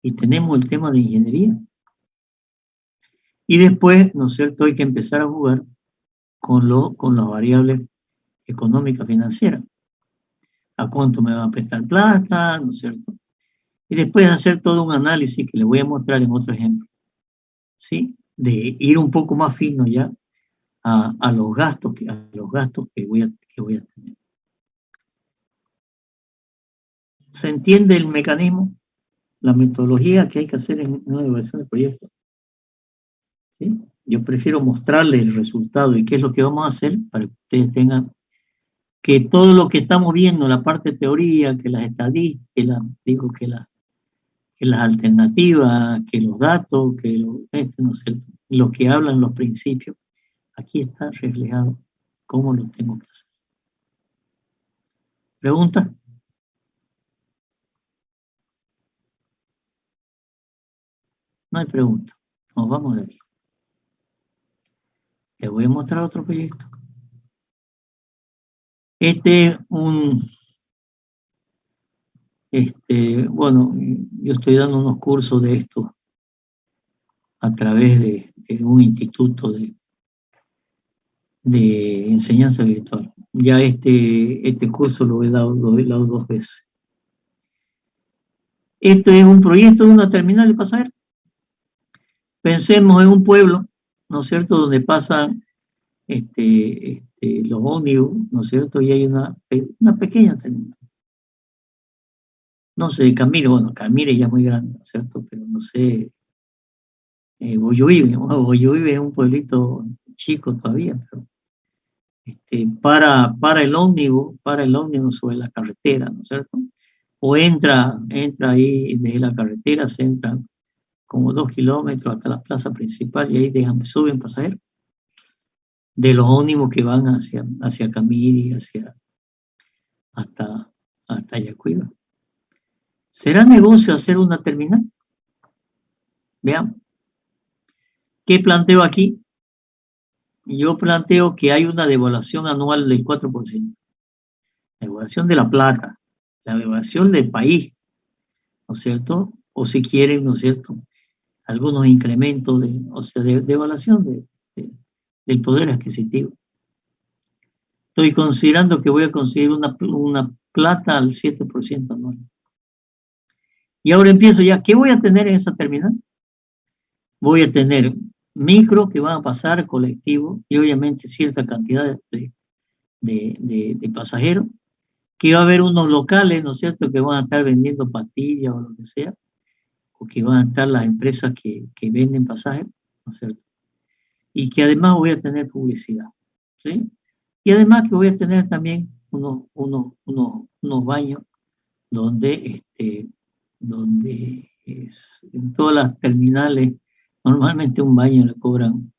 y tenemos el tema de ingeniería. Y después, ¿no es cierto?, hay que empezar a jugar con las variables económicas financieras. ¿A cuánto me va a prestar plata? ¿No es cierto? Y después hacer todo un análisis que les voy a mostrar en otro ejemplo. ¿Sí? De ir un poco más fino ya a los gastos que voy a tener. ¿Se entiende el mecanismo? La metodología que hay que hacer en una evaluación de proyecto. ¿Sí? Yo prefiero mostrarles el resultado y qué es lo que vamos a hacer para que ustedes tengan que todo lo que estamos viendo, la parte de teoría, que las estadísticas, que las alternativas, que los datos, que no sé, lo que hablan los principios, aquí está reflejado cómo lo tengo que hacer. ¿Pregunta? No hay pregunta. Nos vamos de aquí. Les voy a mostrar otro proyecto. Este es bueno, yo estoy dando unos cursos de esto a través de un instituto de enseñanza virtual. Ya este curso lo he dado 2 veces. Este es un proyecto de una terminal de pasajeros. Pensemos en un pueblo, ¿no es cierto?, donde pasan los ómnibus, ¿no es cierto?, y hay una pequeña terminal. No sé, Camire ya es muy grande, ¿no es cierto?, pero no sé, Boyuibe es un pueblito chico todavía, pero para el ómnibus sobre la carretera, ¿no es cierto? O entra ahí desde la carretera, se entran como 2 kilómetros hasta la plaza principal y ahí suben pasajeros de los ómnibus que van hacia Camiri, hasta Yacuiba. ¿Será negocio hacer una terminal? Veamos. ¿Qué planteo aquí? Yo planteo que hay una devaluación anual del 4%. La devaluación de la plata, la devaluación del país, ¿no es cierto? O si quieren, ¿no es cierto?, algunos incrementos de devaluación del poder adquisitivo. Estoy considerando que voy a conseguir una plata al 7% anual. Y ahora empiezo ya. ¿Qué voy a tener en esa terminal? Voy a tener micro que van a pasar, colectivo, y obviamente cierta cantidad de pasajeros, que va a haber unos locales, ¿no es cierto?, que van a estar vendiendo pastillas o lo que sea, o que van a estar las empresas que venden pasajes, ¿no es cierto? Y que además voy a tener publicidad, ¿sí? Y además que voy a tener también unos baños donde en todas las terminales, normalmente un baño le cobran,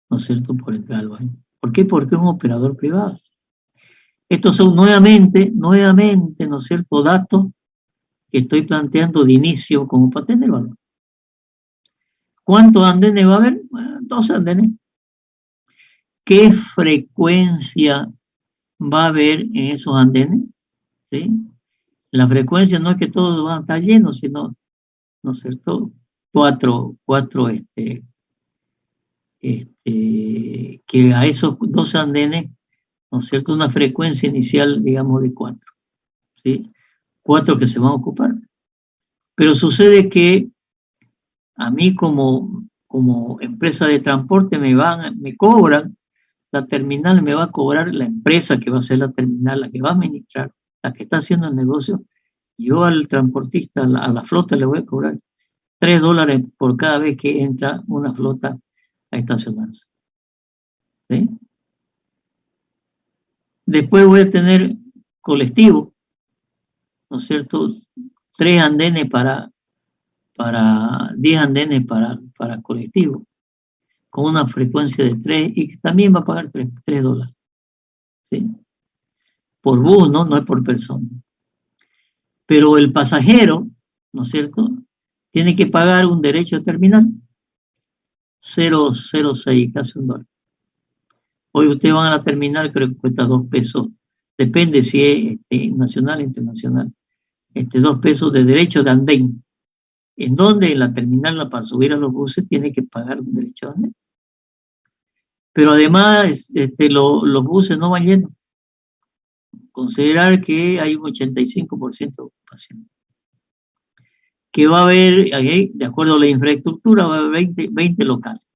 ¿no es cierto?, por entrar al baño. ¿Por qué? Porque es un operador privado. Estos son nuevamente, ¿no es cierto?, datos que estoy planteando de inicio como para tener valor. ¿Cuántos andenes va a haber? Bueno, 12 andenes. ¿Qué frecuencia va a haber en esos andenes? ¿Sí? La frecuencia no es que todos van a estar llenos, sino, ¿no es cierto?, cuatro que a esos 12 andenes, ¿no es cierto?, una frecuencia inicial, digamos, de 4, ¿sí? 4 que se van a ocupar. Pero sucede que a mí como empresa de transporte me cobran, la terminal me va a cobrar la empresa que va a hacer la terminal, la que va a administrar, la que está haciendo el negocio. Yo al transportista, a la flota le voy a cobrar $3 por cada vez que entra una flota a estacionarse. ¿Sí? Después voy a tener colectivo, ¿no es cierto?, 10 andenes para colectivo, con una frecuencia de 3 y que también va a pagar $3. ¿Sí? Por bus, ¿no? No es por persona. Pero el pasajero, ¿no es cierto?, tiene que pagar un derecho terminal, 0.06, casi $1. Hoy ustedes van a la terminal, creo que cuesta $2. Depende si es nacional o internacional. 2 pesos de derecho de andén. En donde en la terminal para subir a los buses tiene que pagar un derecho de andén. Pero además los buses no van llenos. Considerar que hay un 85% de ocupación. Que va a haber, de acuerdo a la infraestructura, va a haber 20 locales.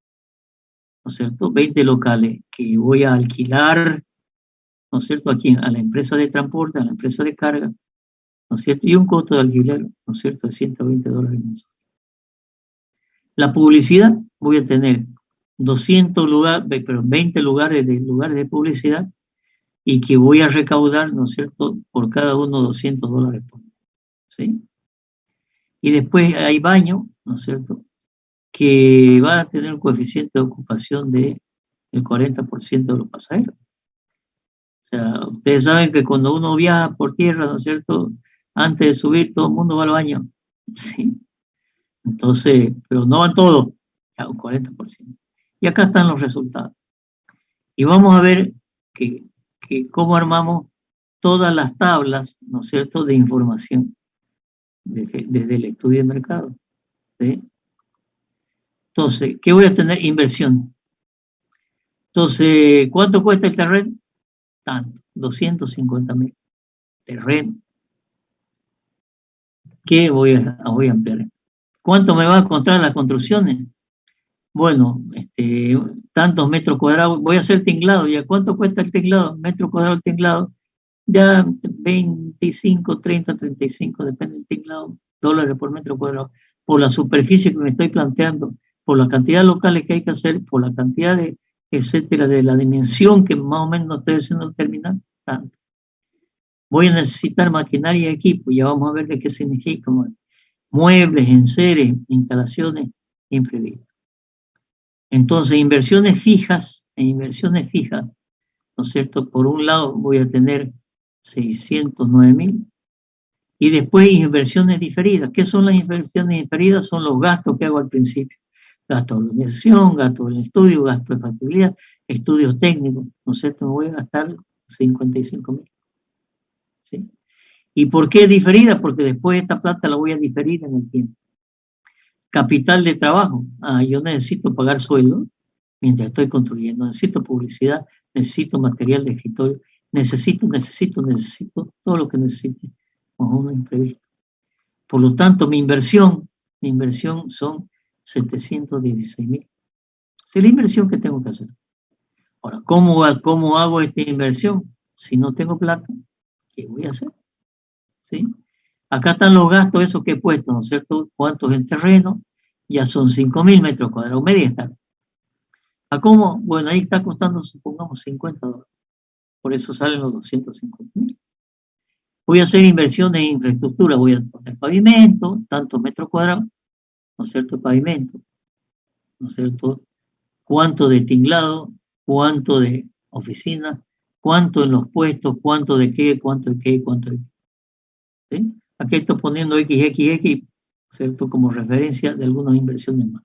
¿No es cierto? 20 locales que voy a alquilar, ¿no es cierto?, aquí a la empresa de transporte, a la empresa de carga, ¿no es cierto? Y un costo de alquiler, ¿no es cierto?, de $120 mensuales. La publicidad, voy a tener 200 lugares, pero 20 lugares de publicidad, y que voy a recaudar, ¿no es cierto?, por cada uno $200 por mes, ¿sí? Y después hay baño, ¿no es cierto?, que va a tener un coeficiente de ocupación del 40% de los pasajeros. O sea, ustedes saben que cuando uno viaja por tierra, ¿no es cierto?, antes de subir todo el mundo va al baño, ¿sí? Entonces, pero no van todos, ya un 40%. Y acá están los resultados. Y vamos a ver que cómo armamos todas las tablas, ¿no es cierto?, de información desde el estudio de mercado, ¿sí? Entonces, ¿qué voy a tener? Inversión. Entonces, ¿cuánto cuesta el terreno? Tanto, 250.000. Terreno. ¿Qué voy a ampliar? ¿Cuánto me va a costar las construcciones? Bueno, tantos metros cuadrados. Voy a hacer tinglado. ¿Ya cuánto cuesta el tinglado? Metro cuadrado el tinglado. Ya 25, 30, 35, depende del tinglado, dólares por metro cuadrado. Por la superficie que me estoy planteando, por la cantidad de locales que hay que hacer, por la cantidad de, etcétera, de la dimensión que más o menos estoy haciendo terminar, tanto. Voy a necesitar maquinaria y equipo, ya vamos a ver de qué significa. Muebles, enseres, instalaciones, imprevistos. Entonces, inversiones fijas, ¿no es cierto? Por un lado voy a tener 609.000, y después inversiones diferidas. ¿Qué son las inversiones diferidas? Son los gastos que hago al principio. Gasto de organización, gasto del estudio, gasto de factibilidad, estudios técnicos, ¿no es cierto? Me voy a gastar 55.000. ¿Sí? ¿Y por qué diferida? Porque después esta plata la voy a diferir en el tiempo. Capital de trabajo. Yo necesito pagar sueldo mientras estoy construyendo. Necesito publicidad, necesito material de escritorio, necesito todo lo que necesite con un imprevisto. Por lo tanto, mi inversión son 716.000. Es la inversión que tengo que hacer. Ahora, ¿cómo hago esta inversión? Si no tengo plata, ¿qué voy a hacer? ¿Sí? Acá están los gastos, esos que he puesto, ¿no es cierto? ¿Cuántos en terreno? Ya son 5.000 metros cuadrados, media está. ¿A cómo? Bueno, ahí está costando, supongamos, $50. Por eso salen los 250.000. Voy a hacer inversiones en infraestructura, voy a poner pavimento, tantos metros cuadrados, ¿no es cierto? Pavimento, ¿no es cierto? Cuánto de tinglado, cuánto de oficina, cuánto en los puestos, cuánto de qué, cuánto de qué, cuánto de qué. ¿Sí? Aquí estoy poniendo XXX, ¿cierto? Como referencia de algunas inversiones más.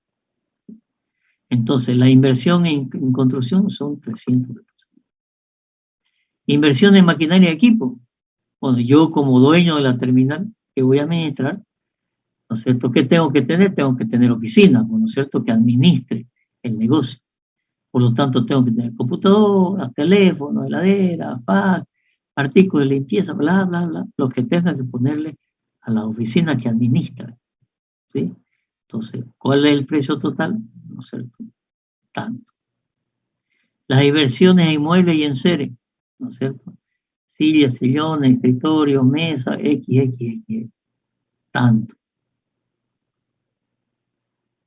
Entonces, la inversión en construcción son 300 pesos. Inversión en maquinaria y equipo. Bueno, yo como dueño de la terminal que voy a administrar, ¿no es cierto? ¿Qué tengo que tener? Tengo que tener oficina, ¿no es cierto? Que administre el negocio. Por lo tanto, tengo que tener computadoras, teléfono, heladera, fax, artículos de limpieza, bla, bla, bla, lo que tenga que ponerle a la oficina que administra, ¿sí? Entonces, ¿cuál es el precio total? ¿No es cierto? Tanto. Las inversiones en muebles y enseres, ¿no es cierto? Sillas, sillones, escritorios, mesa, XXX, tanto.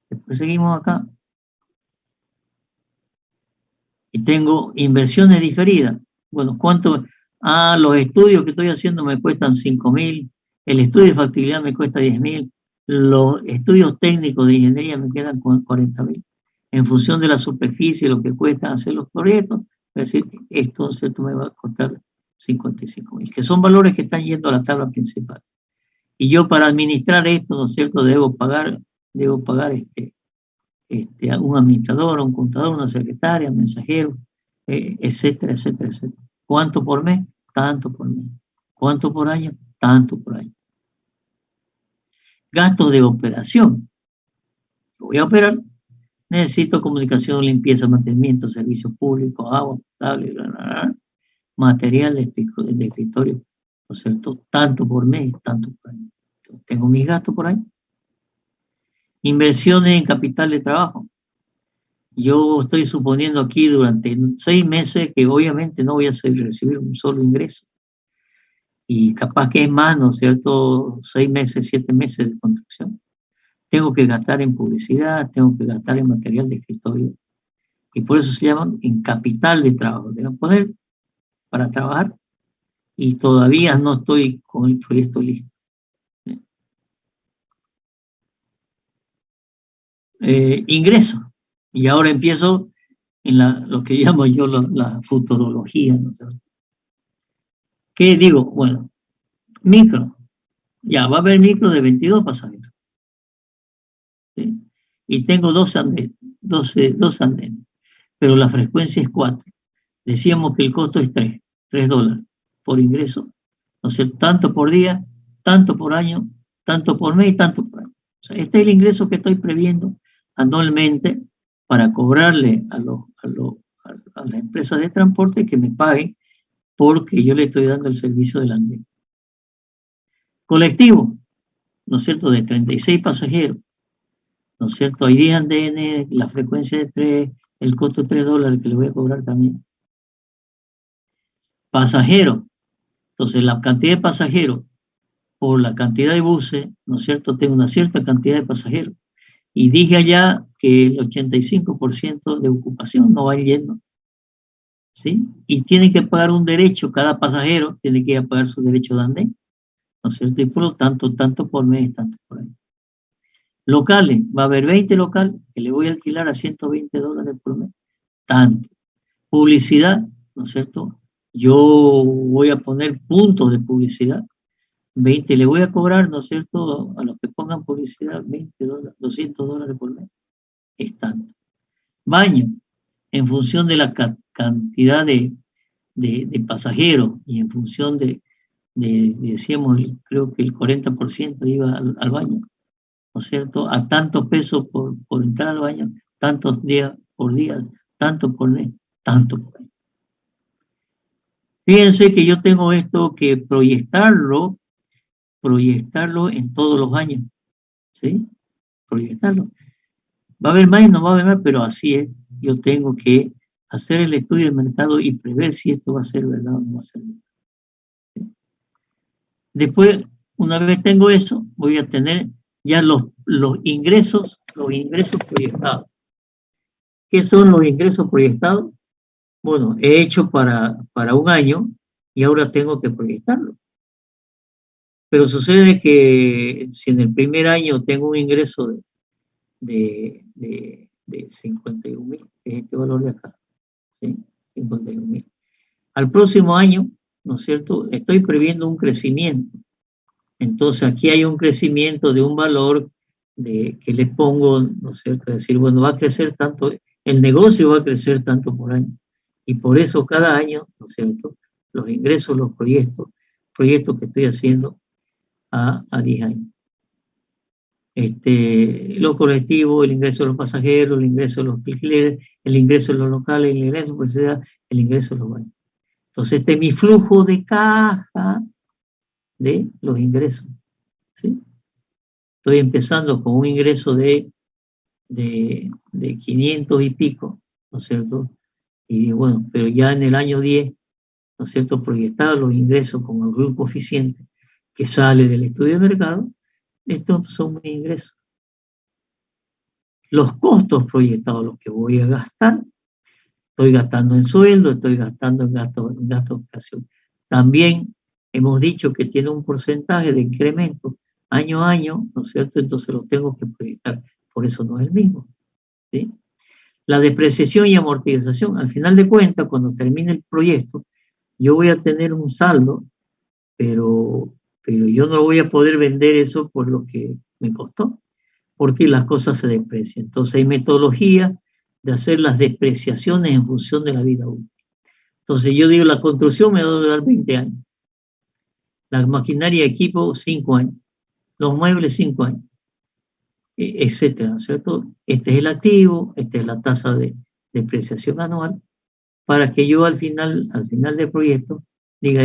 Después seguimos acá. Y tengo inversiones diferidas. Bueno, ¿cuánto? Los estudios que estoy haciendo me cuestan 5.000, el estudio de factibilidad me cuesta 10.000, los estudios técnicos de ingeniería me quedan con 40.000. En función de la superficie, lo que cuesta hacer los proyectos, es decir, esto, ¿cierto?, me va a costar 55.000, que son valores que están yendo a la tabla principal. Y yo para administrar esto, ¿no es cierto?, debo pagar a un administrador, a un contador, una secretaria, mensajero, etcétera, etcétera, etcétera. ¿Cuánto por mes? Tanto por mes. ¿Cuánto por año? Tanto por año. Gastos de operación. Voy a operar. Necesito comunicación, limpieza, mantenimiento, servicios públicos, agua potable, bla, bla, bla, material de escritorio, ¿no es cierto? Tanto por mes, tanto por año. Tengo mis gastos por ahí. Inversiones en capital de trabajo. Yo estoy suponiendo aquí durante 6 meses que obviamente no voy a recibir un solo ingreso. y capaz que es más, ¿no es cierto?, 6 meses, 7 meses de construcción. Tengo que gastar en publicidad, tengo que gastar en material de escritorio, y por eso se llaman en capital de trabajo. Debo poner para trabajar, y todavía no estoy con el proyecto listo. Ingreso, y ahora empiezo en lo que llamo yo la futurología, ¿no es cierto? ¿Qué digo? Bueno, micro, ya va a haber micro de 22 pasajeros, ¿sí? Y tengo dos andenes, pero la frecuencia es 4. Decíamos que el costo es $3 por ingreso, ¿no sé? Tanto por día, tanto por año, tanto por mes y tanto por año. O sea, este es el ingreso que estoy previendo anualmente para cobrarle a las empresas de transporte que me paguen porque yo le estoy dando el servicio del andén. Colectivo, ¿no es cierto?, de 36 pasajeros, ¿no es cierto? Hay 10 andenes, la frecuencia de 3, el costo de $3 que le voy a cobrar también. Pasajeros, entonces la cantidad de pasajeros por la cantidad de buses, ¿no es cierto?, tengo una cierta cantidad de pasajeros. Y dije allá que el 85% de ocupación no va yendo, ¿sí? Y tiene que pagar un derecho, cada pasajero tiene que ir a pagar su derecho de andén, ¿no es cierto? Y por lo tanto, tanto por mes, tanto por año. Locales, va a haber 20 locales que le voy a alquilar a $120 por mes, tanto. Publicidad, ¿no es cierto? Yo voy a poner puntos de publicidad, 20, le voy a cobrar, ¿no es cierto?, a los que pongan publicidad, $20, $200 por mes, es tanto. Baño, en función de la cantidad de pasajeros y en función decíamos, creo que el 40% iba al baño, ¿no es cierto?, a tantos pesos por entrar al baño, tantos días por día, tanto por mes, tanto por año. Fíjense que yo tengo esto que proyectarlo en todos los años, ¿sí? Proyectarlo. Va a haber más y no va a haber más, pero así es. Yo tengo que hacer el estudio del mercado y prever si esto va a ser verdad o no va a ser verdad. ¿Sí? Después, una vez tengo eso, voy a tener ya los ingresos proyectados. ¿Qué son los ingresos proyectados? Bueno, he hecho para un año y ahora tengo que proyectarlo. Pero sucede que si en el primer año tengo un ingreso de 51.000, que es este valor de acá, ¿sí? 51.000. Al próximo año, ¿no es cierto?, estoy previendo un crecimiento. Entonces aquí hay un crecimiento de un valor que le pongo, ¿no es cierto?, es decir, bueno, va a crecer tanto, el negocio va a crecer tanto por año. Y por eso cada año, ¿no es cierto?, los ingresos, los proyectos que estoy haciendo a 10 años. Los colectivos, el ingreso de los pasajeros, el ingreso de los alquileres, el ingreso de los locales, el ingreso de publicidad, el ingreso de los baños. Entonces, este es mi flujo de caja de los ingresos, ¿sí? Estoy empezando con un ingreso de 500 y pico, ¿no es cierto? Y bueno, pero ya en el año 10, ¿no es cierto?, proyectar los ingresos con el grupo coeficiente que sale del estudio de mercado, estos son mis ingresos. Los costos proyectados, los que voy a gastar, estoy gastando en sueldo, estoy gastando en gasto de operación. También hemos dicho que tiene un porcentaje de incremento año a año, ¿no es cierto? Entonces lo tengo que proyectar, por eso no es el mismo, ¿sí? La depreciación y amortización, al final de cuentas, cuando termine el proyecto, yo voy a tener un saldo, pero yo no voy a poder vender eso por lo que me costó, porque las cosas se deprecian. Entonces hay metodología de hacer las depreciaciones en función de la vida útil. Entonces yo digo, la construcción me va a durar 20 años, la maquinaria y equipo 5 años, los muebles 5 años, etcétera, ¿cierto? Este es el activo, esta es la tasa de depreciación anual, para que yo al final del proyecto diga,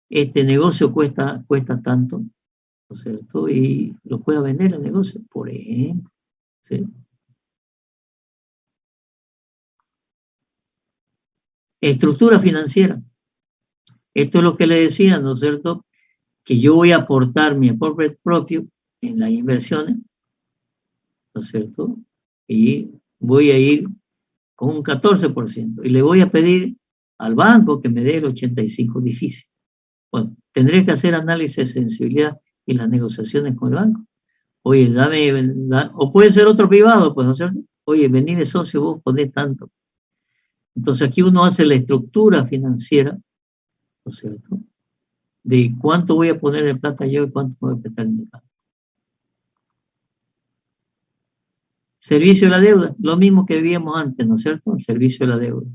este negocio cuesta tanto, ¿no es cierto? Y lo pueda vender el negocio, por ejemplo, ¿sí? Estructura financiera. Esto es lo que le decía, ¿no es cierto? Que yo voy a aportar mi aporte propio en las inversiones, ¿no es cierto? Y voy a ir con un 14%. Y le voy a pedir al banco que me dé el 85%. Difícil. Bueno, tendré que hacer análisis de sensibilidad y las negociaciones con el banco. Oye, o puede ser otro privado, pues, ¿no es cierto? Oye, vení de socio, vos ponés tanto. Entonces aquí uno hace la estructura financiera, ¿no es cierto? De cuánto voy a poner de plata yo y cuánto voy a prestar en el banco. Servicio de la deuda, lo mismo que vimos antes, ¿no es cierto? El servicio de la deuda.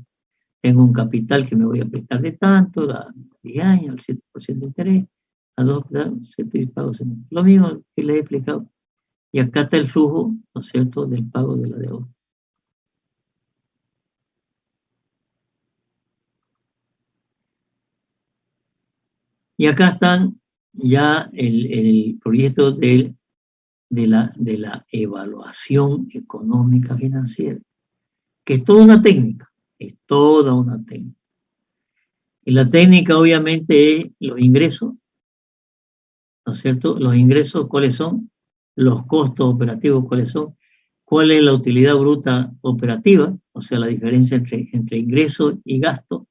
Tengo un capital que me voy a prestar de tanto, a 10 años, al 7% de interés, a 2, 7 pagos. Lo mismo que les he explicado. Y acá está el flujo, ¿no es cierto?, del pago de la deuda. Y acá están ya el proyecto de la evaluación económica financiera, que es toda una técnica, es toda una técnica. Y la técnica obviamente es los ingresos, ¿no es cierto? Los ingresos, ¿cuáles son? Los costos operativos, ¿cuáles son? ¿Cuál es la utilidad bruta operativa? O sea, la diferencia entre ingreso y gasto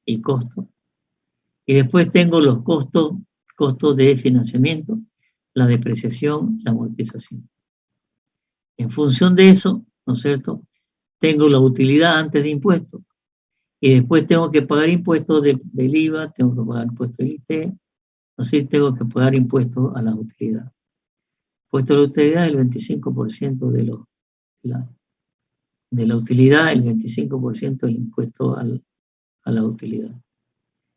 y costo. Y después tengo los costos de financiamiento, la depreciación, la amortización. En función de eso, ¿no es cierto?, tengo la utilidad antes de impuestos. Y después tengo que pagar impuestos del IVA, tengo que pagar impuestos del IT, así tengo que pagar impuestos a las utilidades. Impuesto a la utilidad, el 25% de la utilidad, el 25% del impuesto a la utilidad.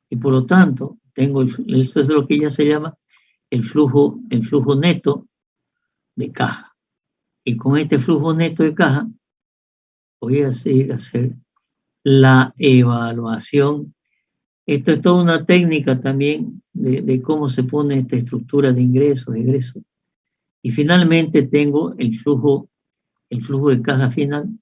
Y por lo tanto, tengo eso es lo que ya se llama el flujo neto de caja. Y con este flujo neto de caja, voy a seguir a hacer la evaluación. Esto es toda una técnica también de cómo se pone esta estructura de ingresos, egresos. Y finalmente tengo el flujo de caja final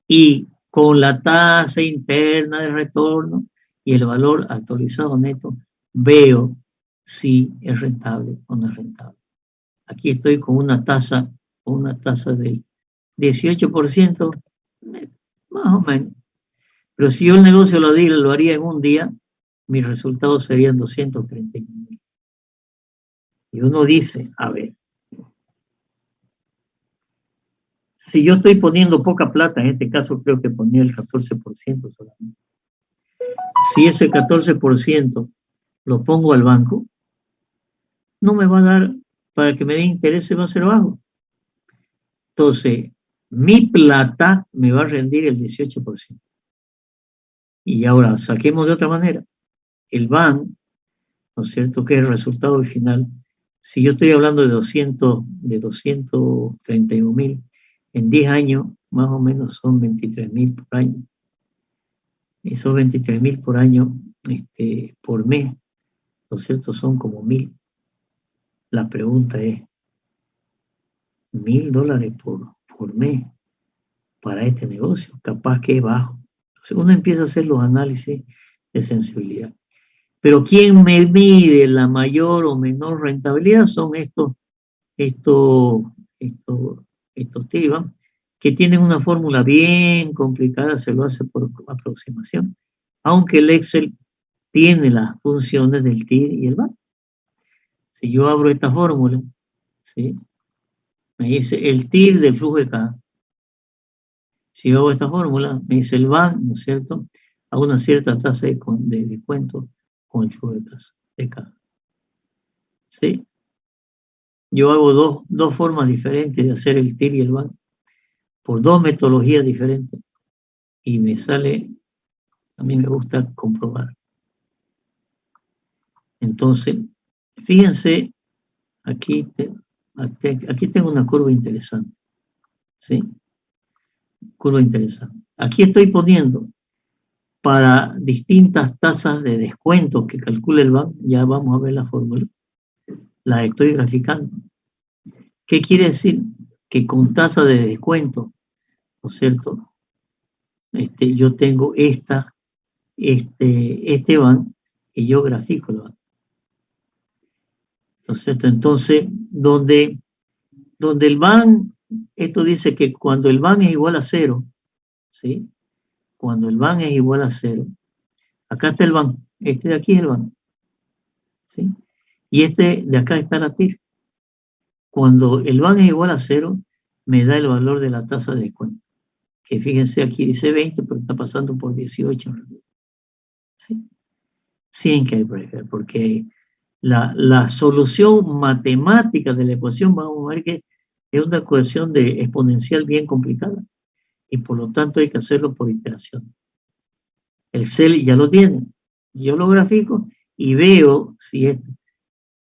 y con la tasa interna de retorno y el valor actualizado neto, veo si es rentable o no es rentable. Aquí estoy con una tasa del 18%, más o menos. Pero si yo el negocio lo haría en un día, mis resultados serían 231.000. Y uno dice, a ver, si yo estoy poniendo poca plata, en este caso creo que ponía el 14% solamente. Si ese 14% lo pongo al banco, no me va a dar, para que me dé interés va a ser bajo. Entonces, mi plata me va a rendir el 18%. Y ahora, saquemos de otra manera. El BAN, ¿no es cierto?, que es el resultado final. Si yo estoy hablando de 231.000, en 10 años, más o menos son 23.000 por año. Esos 23.000 por año, por mes, ¿no es cierto?, son como 1.000. La pregunta es, $1.000 por mes para este negocio, capaz que es bajo. Entonces uno empieza a hacer los análisis de sensibilidad. Pero ¿quién me mide la mayor o menor rentabilidad? Son estos TIBA, que tienen una fórmula bien complicada, se lo hace por aproximación, aunque el Excel tiene las funciones del TIR y el BAN. Si yo abro esta fórmula, ¿sí?, me dice el TIR del flujo de caja. Si yo hago esta fórmula, me dice el BAN, ¿no es cierto?, a una cierta tasa de descuento con el flujo de caja. ¿Sí? Yo hago dos formas diferentes de hacer el TIR y el BAN, por dos metodologías diferentes, y me sale, a mí me gusta comprobar. Entonces, fíjense, aquí tengo una curva interesante, ¿sí? Curva interesante. Aquí estoy poniendo para distintas tasas de descuento que calcula el BAN, ya vamos a ver la fórmula, la estoy graficando. ¿Qué quiere decir? Que con tasa de descuento, ¿no es cierto?, yo tengo este BAN, y yo grafico lo hago. Entonces, donde el van, esto dice que cuando el van es igual a 0, ¿sí? Cuando el van es igual a 0, acá está el van, este de aquí es el van, ¿sí? Y este de acá está la TIR. Cuando el van es igual a 0, me da el valor de la tasa de descuento. Que fíjense, aquí dice 20, pero está pasando por 18. ¿Sí? Sin que breaker, porque la solución matemática de la ecuación, vamos a ver que es una ecuación de exponencial bien complicada. Y por lo tanto hay que hacerlo por iteración. El CEL ya lo tiene. Yo lo grafico y veo si esto.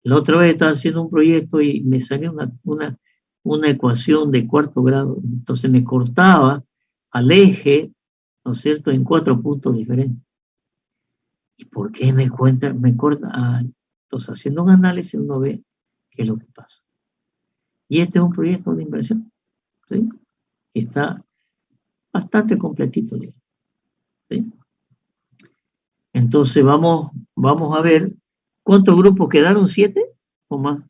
La otra vez estaba haciendo un proyecto y me salió una ecuación de 4º grado. Entonces me cortaba al eje, ¿no es cierto?, en 4 puntos diferentes. ¿Y por qué me corta? Entonces, haciendo un análisis, uno ve qué es lo que pasa. Y este es un proyecto de inversión, ¿sí? Que está bastante completito, ¿sí? Entonces, vamos a ver cuántos grupos quedaron, 7 o más.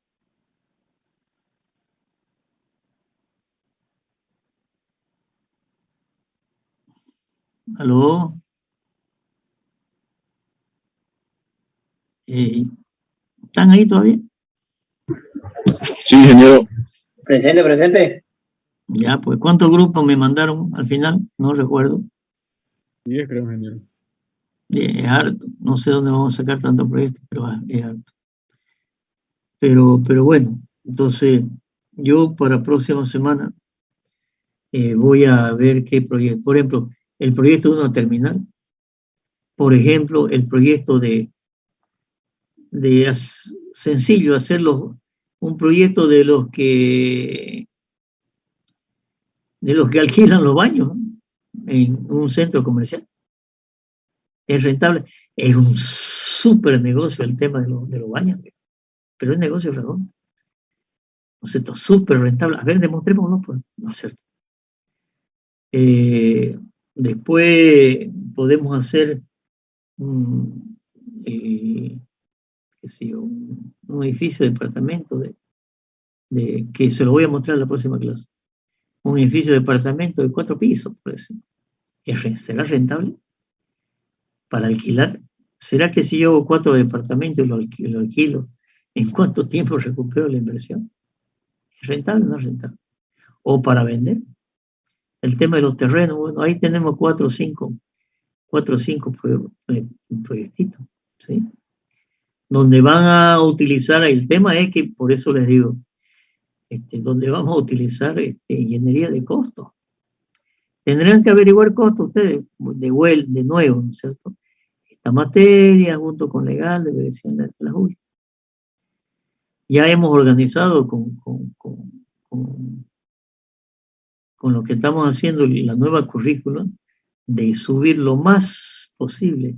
¿Aló? ¿Están ahí todavía? Sí, ingeniero. Presente, presente. Ya, pues, ¿cuántos grupos me mandaron al final? No recuerdo. 10 creo, ingeniero. Es harto. No sé dónde vamos a sacar tantos proyectos, pero es harto. Pero bueno, entonces yo para próxima semana voy a ver qué proyecto. Por ejemplo, el proyecto de una terminal. Por ejemplo, el proyecto sencillo, hacerlo un proyecto de los que alquilan los baños, ¿no?, en un centro comercial. Es rentable. Es un súper negocio el tema de los baños, pero es negocio redondo. ¿No es cierto? Súper rentable. A ver, demostrémoslo, pues, ¿no es cierto? Después podemos hacer un edificio de departamento que se lo voy a mostrar en la próxima clase. Un edificio de departamento de 4 pisos, por ejemplo. ¿Será rentable para alquilar? ¿Será que si yo hago 4 departamentos y lo alquilo, en cuánto tiempo recupero la inversión? ¿Es rentable o no es rentable? O para vender. El tema de los terrenos, bueno, ahí tenemos 4 o 5 proyectitos, ¿sí? Donde van a utilizar, el tema es que, por eso les digo, donde vamos a utilizar ingeniería de costos. Tendrán que averiguar costos ustedes, de nuevo, ¿no es cierto? Esta materia, junto con legal, debería ser la UIA. Ya hemos organizado con lo que estamos haciendo la nueva currícula, de subir lo más posible,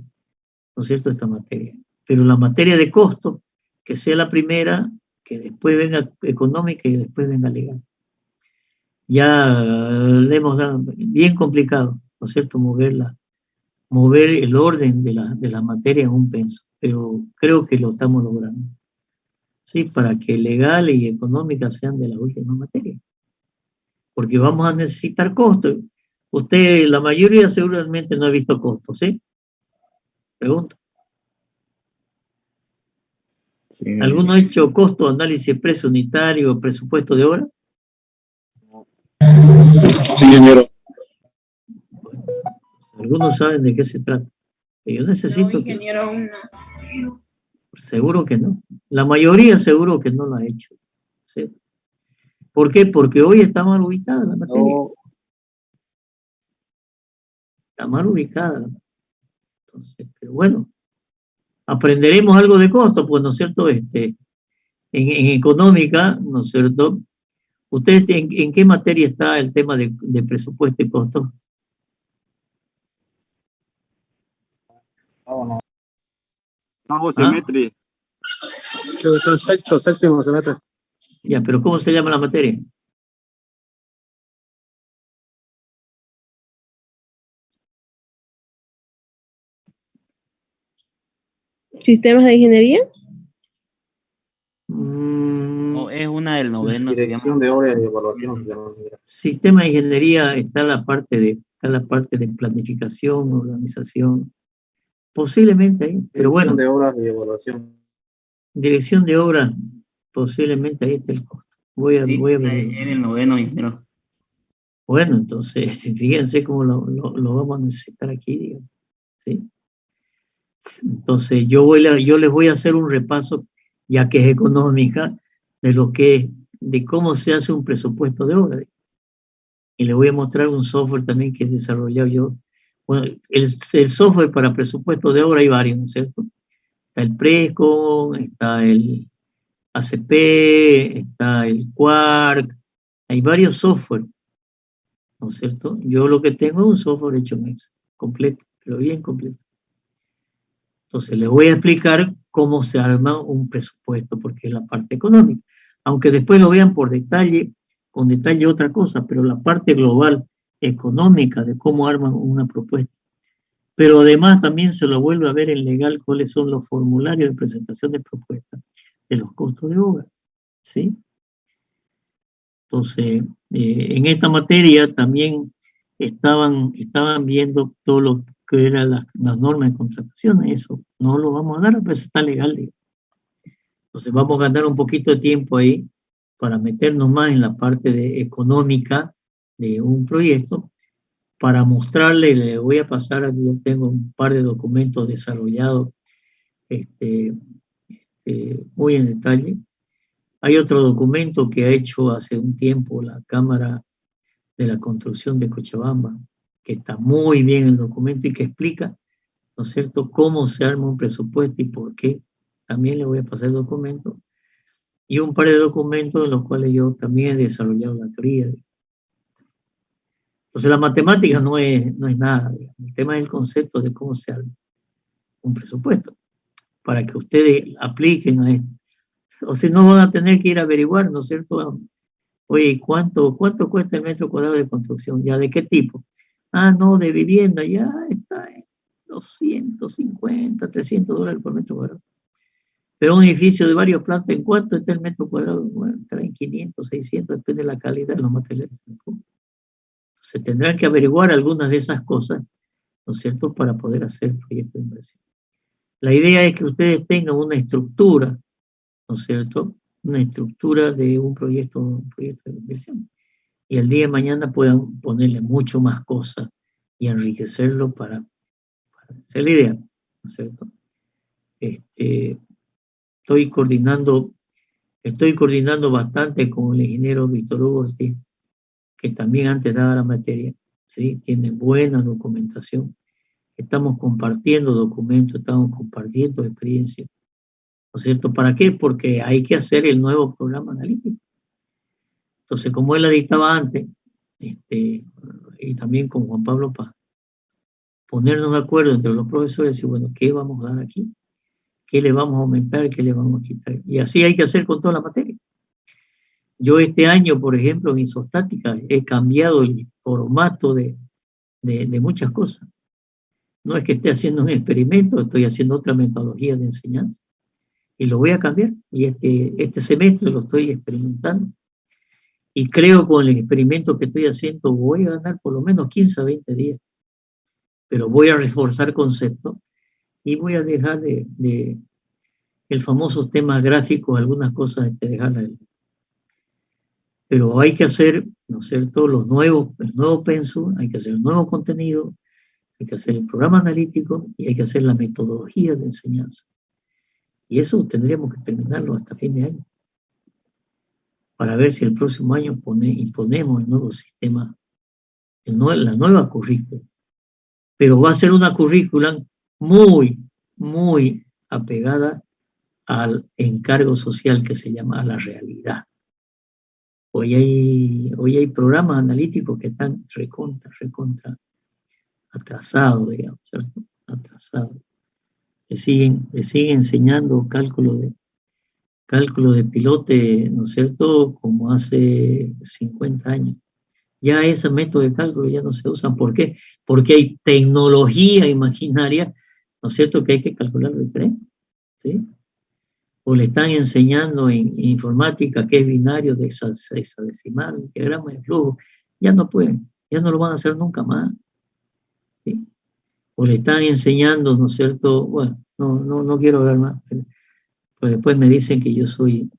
¿no es cierto?, esta materia. Pero la materia de costo, que sea la primera, que después venga económica y después venga legal. Ya le hemos dado bien complicado, ¿no es cierto?, mover el orden de la materia en un penso, pero creo que lo estamos logrando. Sí, para que legal y económica sean de la última materia. Porque vamos a necesitar costos. Usted, la mayoría seguramente no ha visto costos, ¿sí? Pregunto. Sí, ¿Alguno ha hecho costo, análisis precio unitario, presupuesto de obra? sí, ingeniero. Algunos saben de qué se trata. Yo necesito No, ingeniero, aún no. Seguro que no. La mayoría seguro que no lo ha hecho. ¿Sí? ¿Por qué? Porque hoy está mal ubicada la materia. No. Está mal ubicada. Entonces, pero bueno, aprenderemos algo de costo, pues, ¿no es cierto? En económica, ¿no es cierto? ¿Usted en qué materia está el tema de presupuesto y costo? Bajo ¿Ah? semestre. Creo que está en sexto, séptimo semestre. Ya, pero ¿cómo se llama la materia? ¿Sistemas de ingeniería? O es una del noveno, se llama. Dirección de obras y evaluación. se llama. Sistema de ingeniería está la parte de planificación, organización, posiblemente ahí, pero bueno. Dirección de obras y evaluación. Dirección de obras, posiblemente ahí está el costo. Voy a ver. En el noveno, ingeniero. Bueno, entonces, fíjense cómo lo vamos a necesitar aquí, digamos, ¿sí? Entonces, yo les voy a hacer un repaso, ya que es económica, de cómo se hace un presupuesto de obra. Y les voy a mostrar un software también que he desarrollado yo. Bueno, el software para presupuesto de obra hay varios, ¿no es cierto? Está el Prescon, está el ACP, está el Quark, hay varios software, ¿no es cierto? Yo lo que tengo es un software hecho en Excel, completo, pero bien completo. Entonces les voy a explicar cómo se arma un presupuesto, porque es la parte económica. Aunque después lo vean por detalle, con detalle otra cosa, pero la parte global, económica, de cómo arman una propuesta. Pero además también se lo vuelve a ver en legal cuáles son los formularios de presentación de propuestas de los costos de obra, ¿sí? Entonces, en esta materia también estaban viendo todo lo que eran las normas de contratación. Eso no lo vamos a dar, pero está legal. Entonces vamos a ganar un poquito de tiempo ahí para meternos más en la parte económica de un proyecto, para mostrarle. Le voy a pasar, yo tengo un par de documentos desarrollados muy en detalle. Hay otro documento que ha hecho hace un tiempo la Cámara de la Construcción de Cochabamba, que está muy bien el documento y que explica, ¿no es cierto?, cómo se arma un presupuesto y por qué. También le voy a pasar el documento. Y un par de documentos en los cuales yo también he desarrollado la teoría. Entonces la matemática no es nada, digamos. El tema es el concepto de cómo se arma un presupuesto, para que ustedes apliquen a esto. O si no, van a tener que ir a averiguar, ¿no es cierto? Oye, ¿cuánto cuesta el metro cuadrado de construcción? ¿Ya de qué tipo? Ah, no, de vivienda, ya está en 250, $300 por metro cuadrado. Pero un edificio de varios plantas, ¿en cuánto está el metro cuadrado? Bueno, estará en 500, 600, depende de la calidad de los materiales. Se tendrán que averiguar algunas de esas cosas, ¿no es cierto?, para poder hacer proyectos de inversión. La idea es que ustedes tengan una estructura, ¿no es cierto?, una estructura de un proyecto de inversión. Y el día de mañana puedan ponerle mucho más cosas y enriquecerlo para hacer la idea, ¿no es cierto? Estoy coordinando bastante con el ingeniero Víctor Hugo Ortiz, que también antes daba la materia, ¿sí? Tiene buena documentación. Estamos compartiendo documentos, estamos compartiendo experiencias, ¿no es cierto? ¿Para qué? Porque hay que hacer el nuevo programa analítico. Entonces, como él la dictaba antes, y también con Juan Pablo Paz, ponernos de acuerdo entre los profesores y decir, bueno, ¿qué vamos a dar aquí? ¿Qué le vamos a aumentar? ¿Qué le vamos a quitar? Y así hay que hacer con toda la materia. Yo este año, por ejemplo, en isostática he cambiado el formato de muchas cosas. No es que esté haciendo un experimento, estoy haciendo otra metodología de enseñanza. Y lo voy a cambiar. Y este semestre lo estoy experimentando. Y creo con el experimento que estoy haciendo voy a ganar por lo menos 15 a 20 días. Pero voy a reforzar conceptos y voy a dejar de el famoso tema gráfico, algunas cosas dejarlas. Pero hay que hacer, ¿no es cierto?, el nuevo pensum, hay que hacer el nuevo contenido, hay que hacer el programa analítico y hay que hacer la metodología de enseñanza. Y eso tendríamos que terminarlo hasta fin de año, para ver si el próximo año imponemos el nuevo sistema, la nueva currícula. Pero va a ser una currícula muy, muy apegada al encargo social que se llama a la realidad. Hoy hay programas analíticos que están recontra atrasados, digamos, ¿cierto? Atrasados. Le siguen enseñando cálculo de pilote, ¿no es cierto?, como hace 50 años. Ya ese método de cálculo ya no se usan. ¿Por qué? Porque hay tecnología imaginaria, ¿no es cierto?, que hay que calcularlo diferente. ¿sí? O le están enseñando en informática qué es binario de hexadecimal, diagrama de flujo, ya no pueden, ya no lo van a hacer nunca más, ¿sí? O le están enseñando, ¿no es cierto? Bueno, no quiero ver más, pues después me dicen que yo soy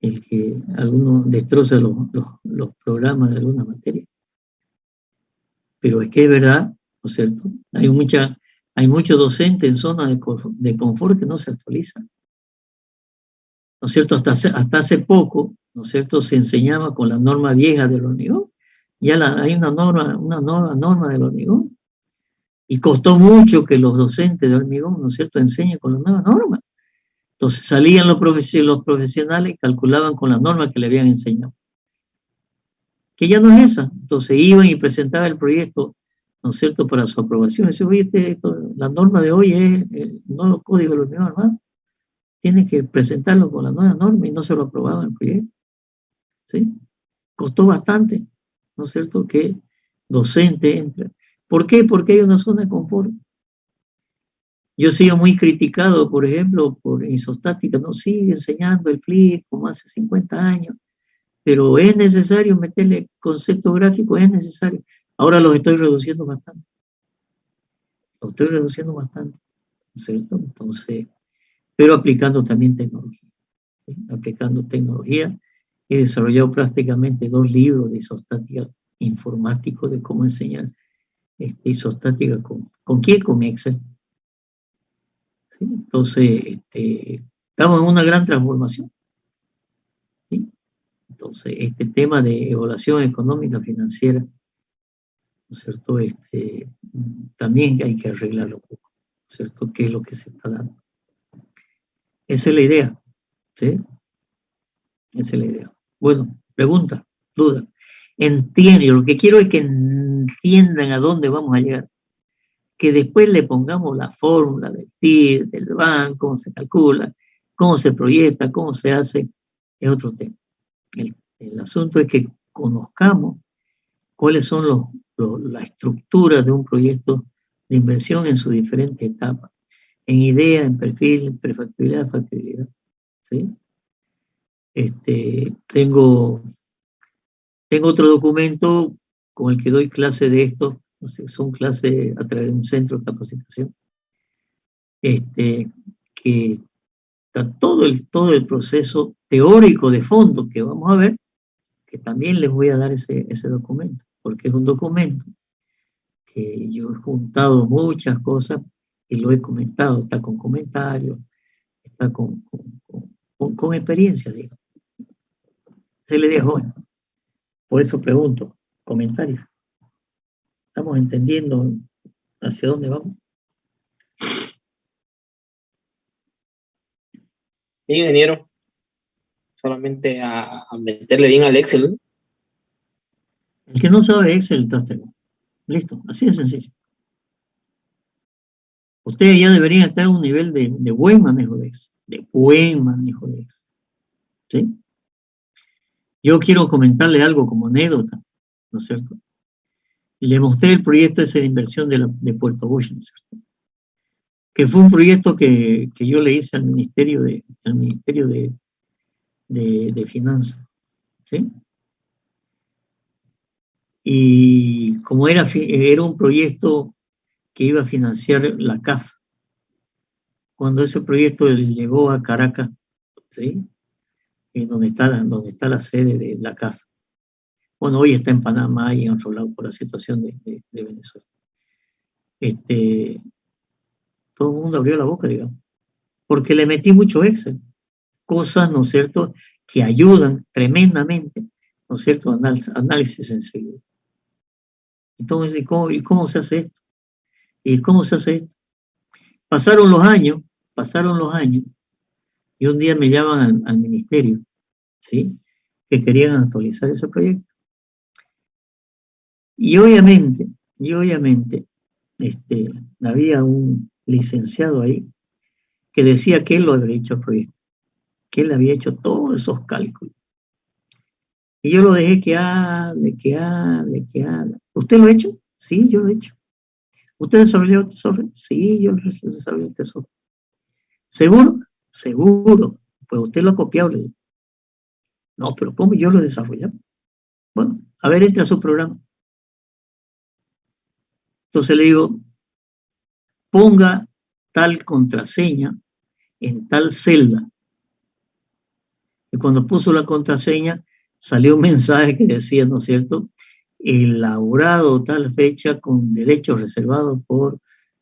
el que algunos destroza los programas de alguna materia. Pero es que es verdad, ¿no es cierto? Hay muchos docentes en zonas de confort que no se actualizan, ¿no es cierto? Hasta hace poco, ¿no es cierto?, se enseñaba con la norma vieja del hormigón. Ya hay una nueva norma del hormigón. Y costó mucho que los docentes de hormigón, ¿no es cierto?, enseñen con la nueva norma. Entonces salían los profesionales y calculaban con la norma que le habían enseñado, que ya no es esa. Entonces iban y presentaban el proyecto, ¿no es cierto?, para su aprobación. Dice, oye, la norma de hoy es el nuevo código del hormigón armado. Tiene que presentarlo con la nueva norma y no se lo aprobaban el proyecto. ¿Sí? Costó bastante, ¿no es cierto?, que docente entre. ¿Por qué? Porque hay una zona de confort. Yo he sido muy criticado, por ejemplo, por isostática, no sigue enseñando el FLIP como hace 50 años, pero es necesario meterle concepto gráfico, es necesario. Ahora los estoy reduciendo bastante. ¿No es cierto? Entonces, pero aplicando también tecnología. ¿Sí? Aplicando tecnología. He desarrollado prácticamente 2 libros de isostática informático, de cómo enseñar isostática. ¿Con quién? Con Excel. ¿Sí? Entonces, estamos en una gran transformación. ¿Sí? Entonces, este tema de evaluación económica financiera, ¿no es cierto?, también hay que arreglarlo un poco, ¿no es cierto?, qué es lo que se está dando. Esa es la idea, ¿sí? Esa es la idea. Bueno, pregunta, duda. Entiendo, lo que quiero es que entiendan a dónde vamos a llegar. Que después le pongamos la fórmula del TIR, del banco, cómo se calcula, cómo se proyecta, cómo se hace, es otro tema. El asunto es que conozcamos cuáles son la estructura de un proyecto de inversión en sus diferentes etapas, en idea, en perfil, en prefactibilidad, factibilidad. ¿Sí? Tengo otro documento con el que doy clase de esto, no sé, son clases a través de un centro de capacitación, que está todo el proceso teórico de fondo que vamos a ver, que también les voy a dar ese documento, porque es un documento que yo he juntado muchas cosas y lo he comentado, está con comentarios, está con experiencia, digamos. Se le dejo, bueno, por eso pregunto, comentarios. ¿Estamos entendiendo hacia dónde vamos? Sí, ingeniero. Solamente a meterle bien al Excel, ¿no? El que no sabe Excel está feo. Listo, así de sencillo. Ustedes ya deberían estar en un nivel de buen manejo de Excel. De buen manejo de Excel. ¿Sí? Yo quiero comentarle algo como anécdota, ¿no es cierto? Le mostré el proyecto ese de inversión de Puerto Bush, ¿no es cierto?, que fue un proyecto que yo le hice al Ministerio de Finanzas, ¿sí? Y como era un proyecto que iba a financiar la CAF, cuando ese proyecto llegó a Caracas, ¿sí?, en donde está la sede de la CAF. Bueno, hoy está en Panamá y en otro lado por la situación de Venezuela. Todo el mundo abrió la boca, digamos, porque le metí mucho Excel, cosas, ¿no es cierto?, que ayudan tremendamente, ¿no es cierto?, análisis enseguida. Entonces, ¿y cómo se hace esto? ¿Y cómo se hace esto? Pasaron los años, y un día me llaman al ministerio, ¿sí?, que querían actualizar ese proyecto. Y obviamente, había un licenciado ahí que decía que él lo había hecho el proyecto, que él había hecho todos esos cálculos. Y yo lo dejé que hable. ¿Usted lo ha hecho? Sí, yo lo he hecho. ¿Usted desarrolló este software? Sí, yo desarrollé este software. ¿Seguro? Seguro. Pues usted lo ha copiado. Le digo. No, pero ¿cómo yo lo he desarrollado? Bueno, a ver, entra a su programa. Entonces le digo, ponga tal contraseña en tal celda. Y cuando puso la contraseña, salió un mensaje que decía, ¿no es cierto?, elaborado tal fecha con derechos reservados por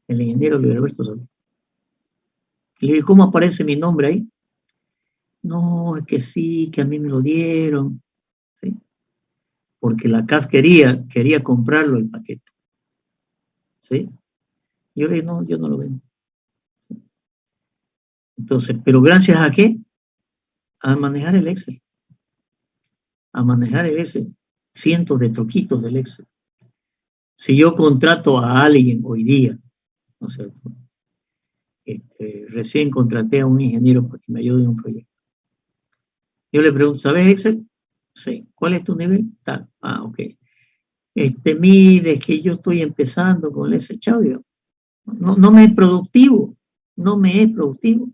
el ingeniero Luis Alberto Solís. Le dije, ¿cómo aparece mi nombre ahí? No, es que sí, que a mí me lo dieron, ¿sí? Porque la CAF quería comprarlo el paquete, ¿sí? Yo le dije, no, yo no lo vendo. Entonces, ¿pero gracias a qué? A manejar el Excel. A manejar el Excel. Cientos de truquitos del Excel. Si yo contrato a alguien hoy día, ¿no es cierto? Recién contraté a un ingeniero para que me ayude en un proyecto. Yo le pregunto, ¿sabes Excel? Sí. ¿Cuál es tu nivel? Tal. Ah, ok. Mire, es que yo estoy empezando con el Excel, chao, digo. No me es productivo. No me es productivo.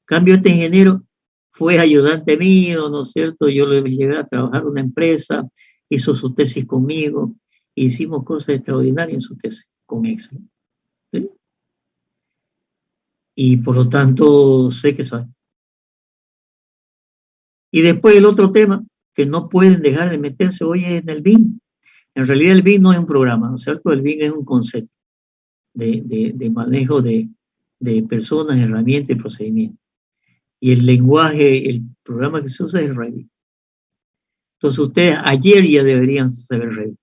Cambio, este ingeniero fue ayudante mío, ¿no es cierto? Yo le llevé a trabajar en una empresa, hizo su tesis conmigo, hicimos cosas extraordinarias en su tesis con Excel. ¿Sí? Y por lo tanto sé que sabe. Y después el otro tema que no pueden dejar de meterse hoy es en el BIM. En realidad el BIM no es un programa, ¿no es cierto? El BIM es un concepto de manejo de personas, herramientas y procedimientos. Y el lenguaje, el programa que se usa es el Revit. Entonces ustedes ayer ya deberían saber Revit.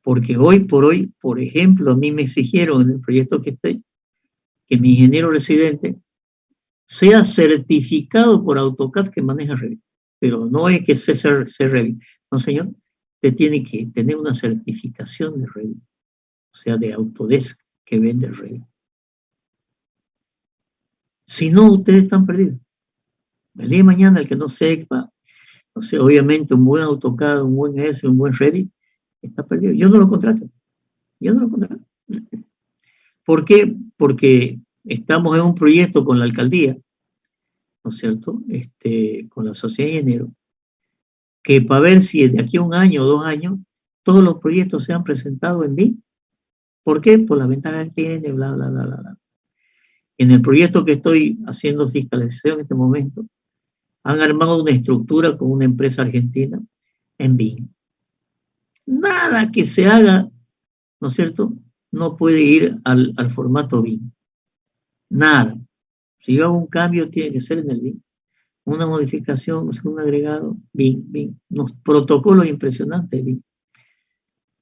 Porque hoy por hoy, por ejemplo, a mí me exigieron en el proyecto que estoy, que mi ingeniero residente sea certificado por AutoCAD que maneja Revit. Pero no es que sea Revit. No, señor, usted tiene que tener una certificación de Revit. O sea, de Autodesk que vende Revit. Si no, ustedes están perdidos. El día de mañana, el que no sepa, no sé, obviamente un buen AutoCAD, un buen S, un buen Revit, está perdido. Yo no lo contrato. Yo no lo contrato. ¿Por qué? Porque estamos en un proyecto con la alcaldía, ¿no es cierto? Con la sociedad de ingeniero, que para ver si de aquí a un año o 2 años todos los proyectos se han presentado en BIM. ¿Por qué? Por la ventaja que tiene, bla, bla, bla, bla, bla. En el proyecto que estoy haciendo fiscalización en este momento, han armado una estructura con una empresa argentina en BIM. Nada que se haga, ¿no es cierto?, no puede ir al formato BIM. Nada. Si yo hago un cambio, tiene que ser en el BIM. Una modificación, un agregado, BIM. Unos protocolos impresionantes de BIM.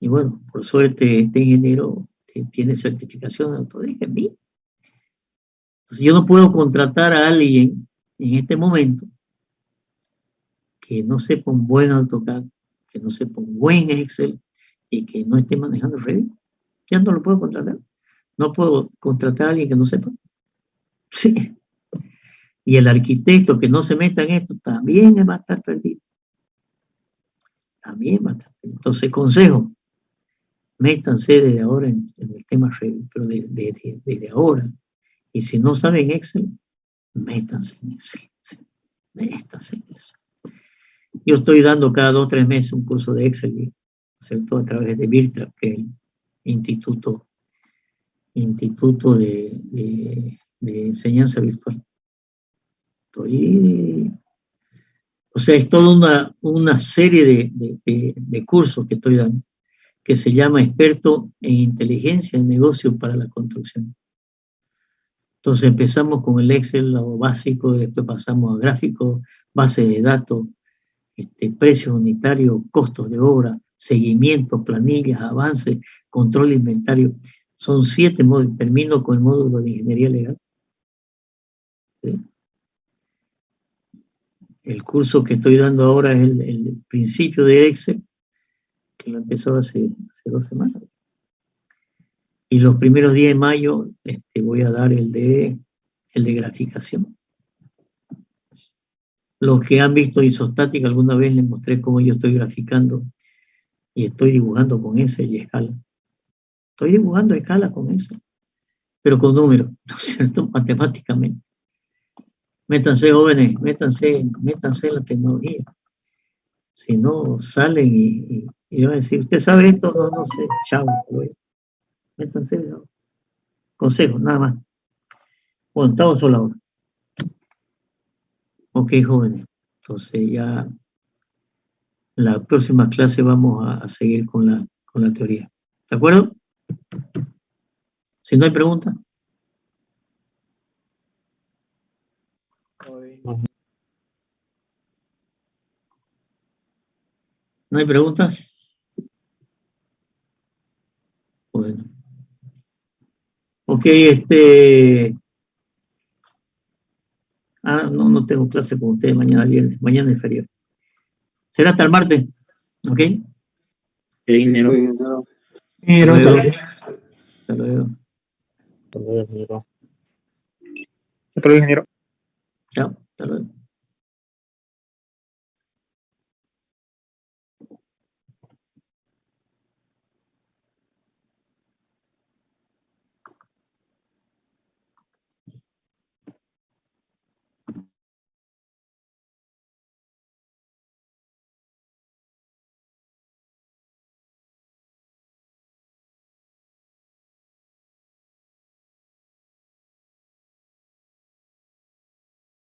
Y bueno, por suerte, este ingeniero tiene certificación de Autodesk en BIM. Entonces, yo no puedo contratar a alguien en este momento que no sepa un buen AutoCAD, que no sepa un buen Excel y que no esté manejando Revit. Ya no lo puedo contratar. No puedo contratar a alguien que no sepa. Sí. Y el arquitecto que no se meta en esto también va a estar perdido. También va a estar perdido. Entonces, consejo, métanse desde ahora en el tema Revit, pero desde ahora. Y si no saben Excel, métanse en Excel. Métanse en Excel. Yo estoy dando cada 2 o 3 meses un curso de Excel, ¿cierto? A través de Virtra, que es el instituto de enseñanza virtual. O sea, es toda una serie de cursos que estoy dando, que se llama Experto en Inteligencia en Negocio para la Construcción. Entonces empezamos con el Excel, lo básico, y después pasamos a gráficos, base de datos, precios unitarios, costos de obra, seguimiento, planillas, avances, control de inventario. Son 7 módulos. Termino con el módulo de ingeniería legal. ¿Sí? El curso que estoy dando ahora es el principio de Excel, que lo empezó hace 2 semanas. Y los primeros días de mayo voy a dar el de graficación. Los que han visto isostática, alguna vez les mostré cómo yo estoy graficando y estoy dibujando con Excel y escala. Estoy dibujando escala con Excel. pero con números, ¿no es cierto? Matemáticamente. Métanse, jóvenes, métanse en la tecnología. Si no, salen y van a decir, ¿usted sabe esto? No, no sé, chao. Métanse, ¿no? Consejos, nada más. Bueno, estamos a la hora. Ok, jóvenes. Entonces ya la próxima clase vamos a seguir con la teoría. ¿De acuerdo? Si no hay preguntas. ¿No hay preguntas? Bueno. Ok, no tengo clase con ustedes mañana viernes. Mañana es feriado. Será hasta el martes. ¿Ok? Ingeniero. Hasta luego. Hasta luego. Ingeniero. Otro ingeniero. Chao. Hasta luego.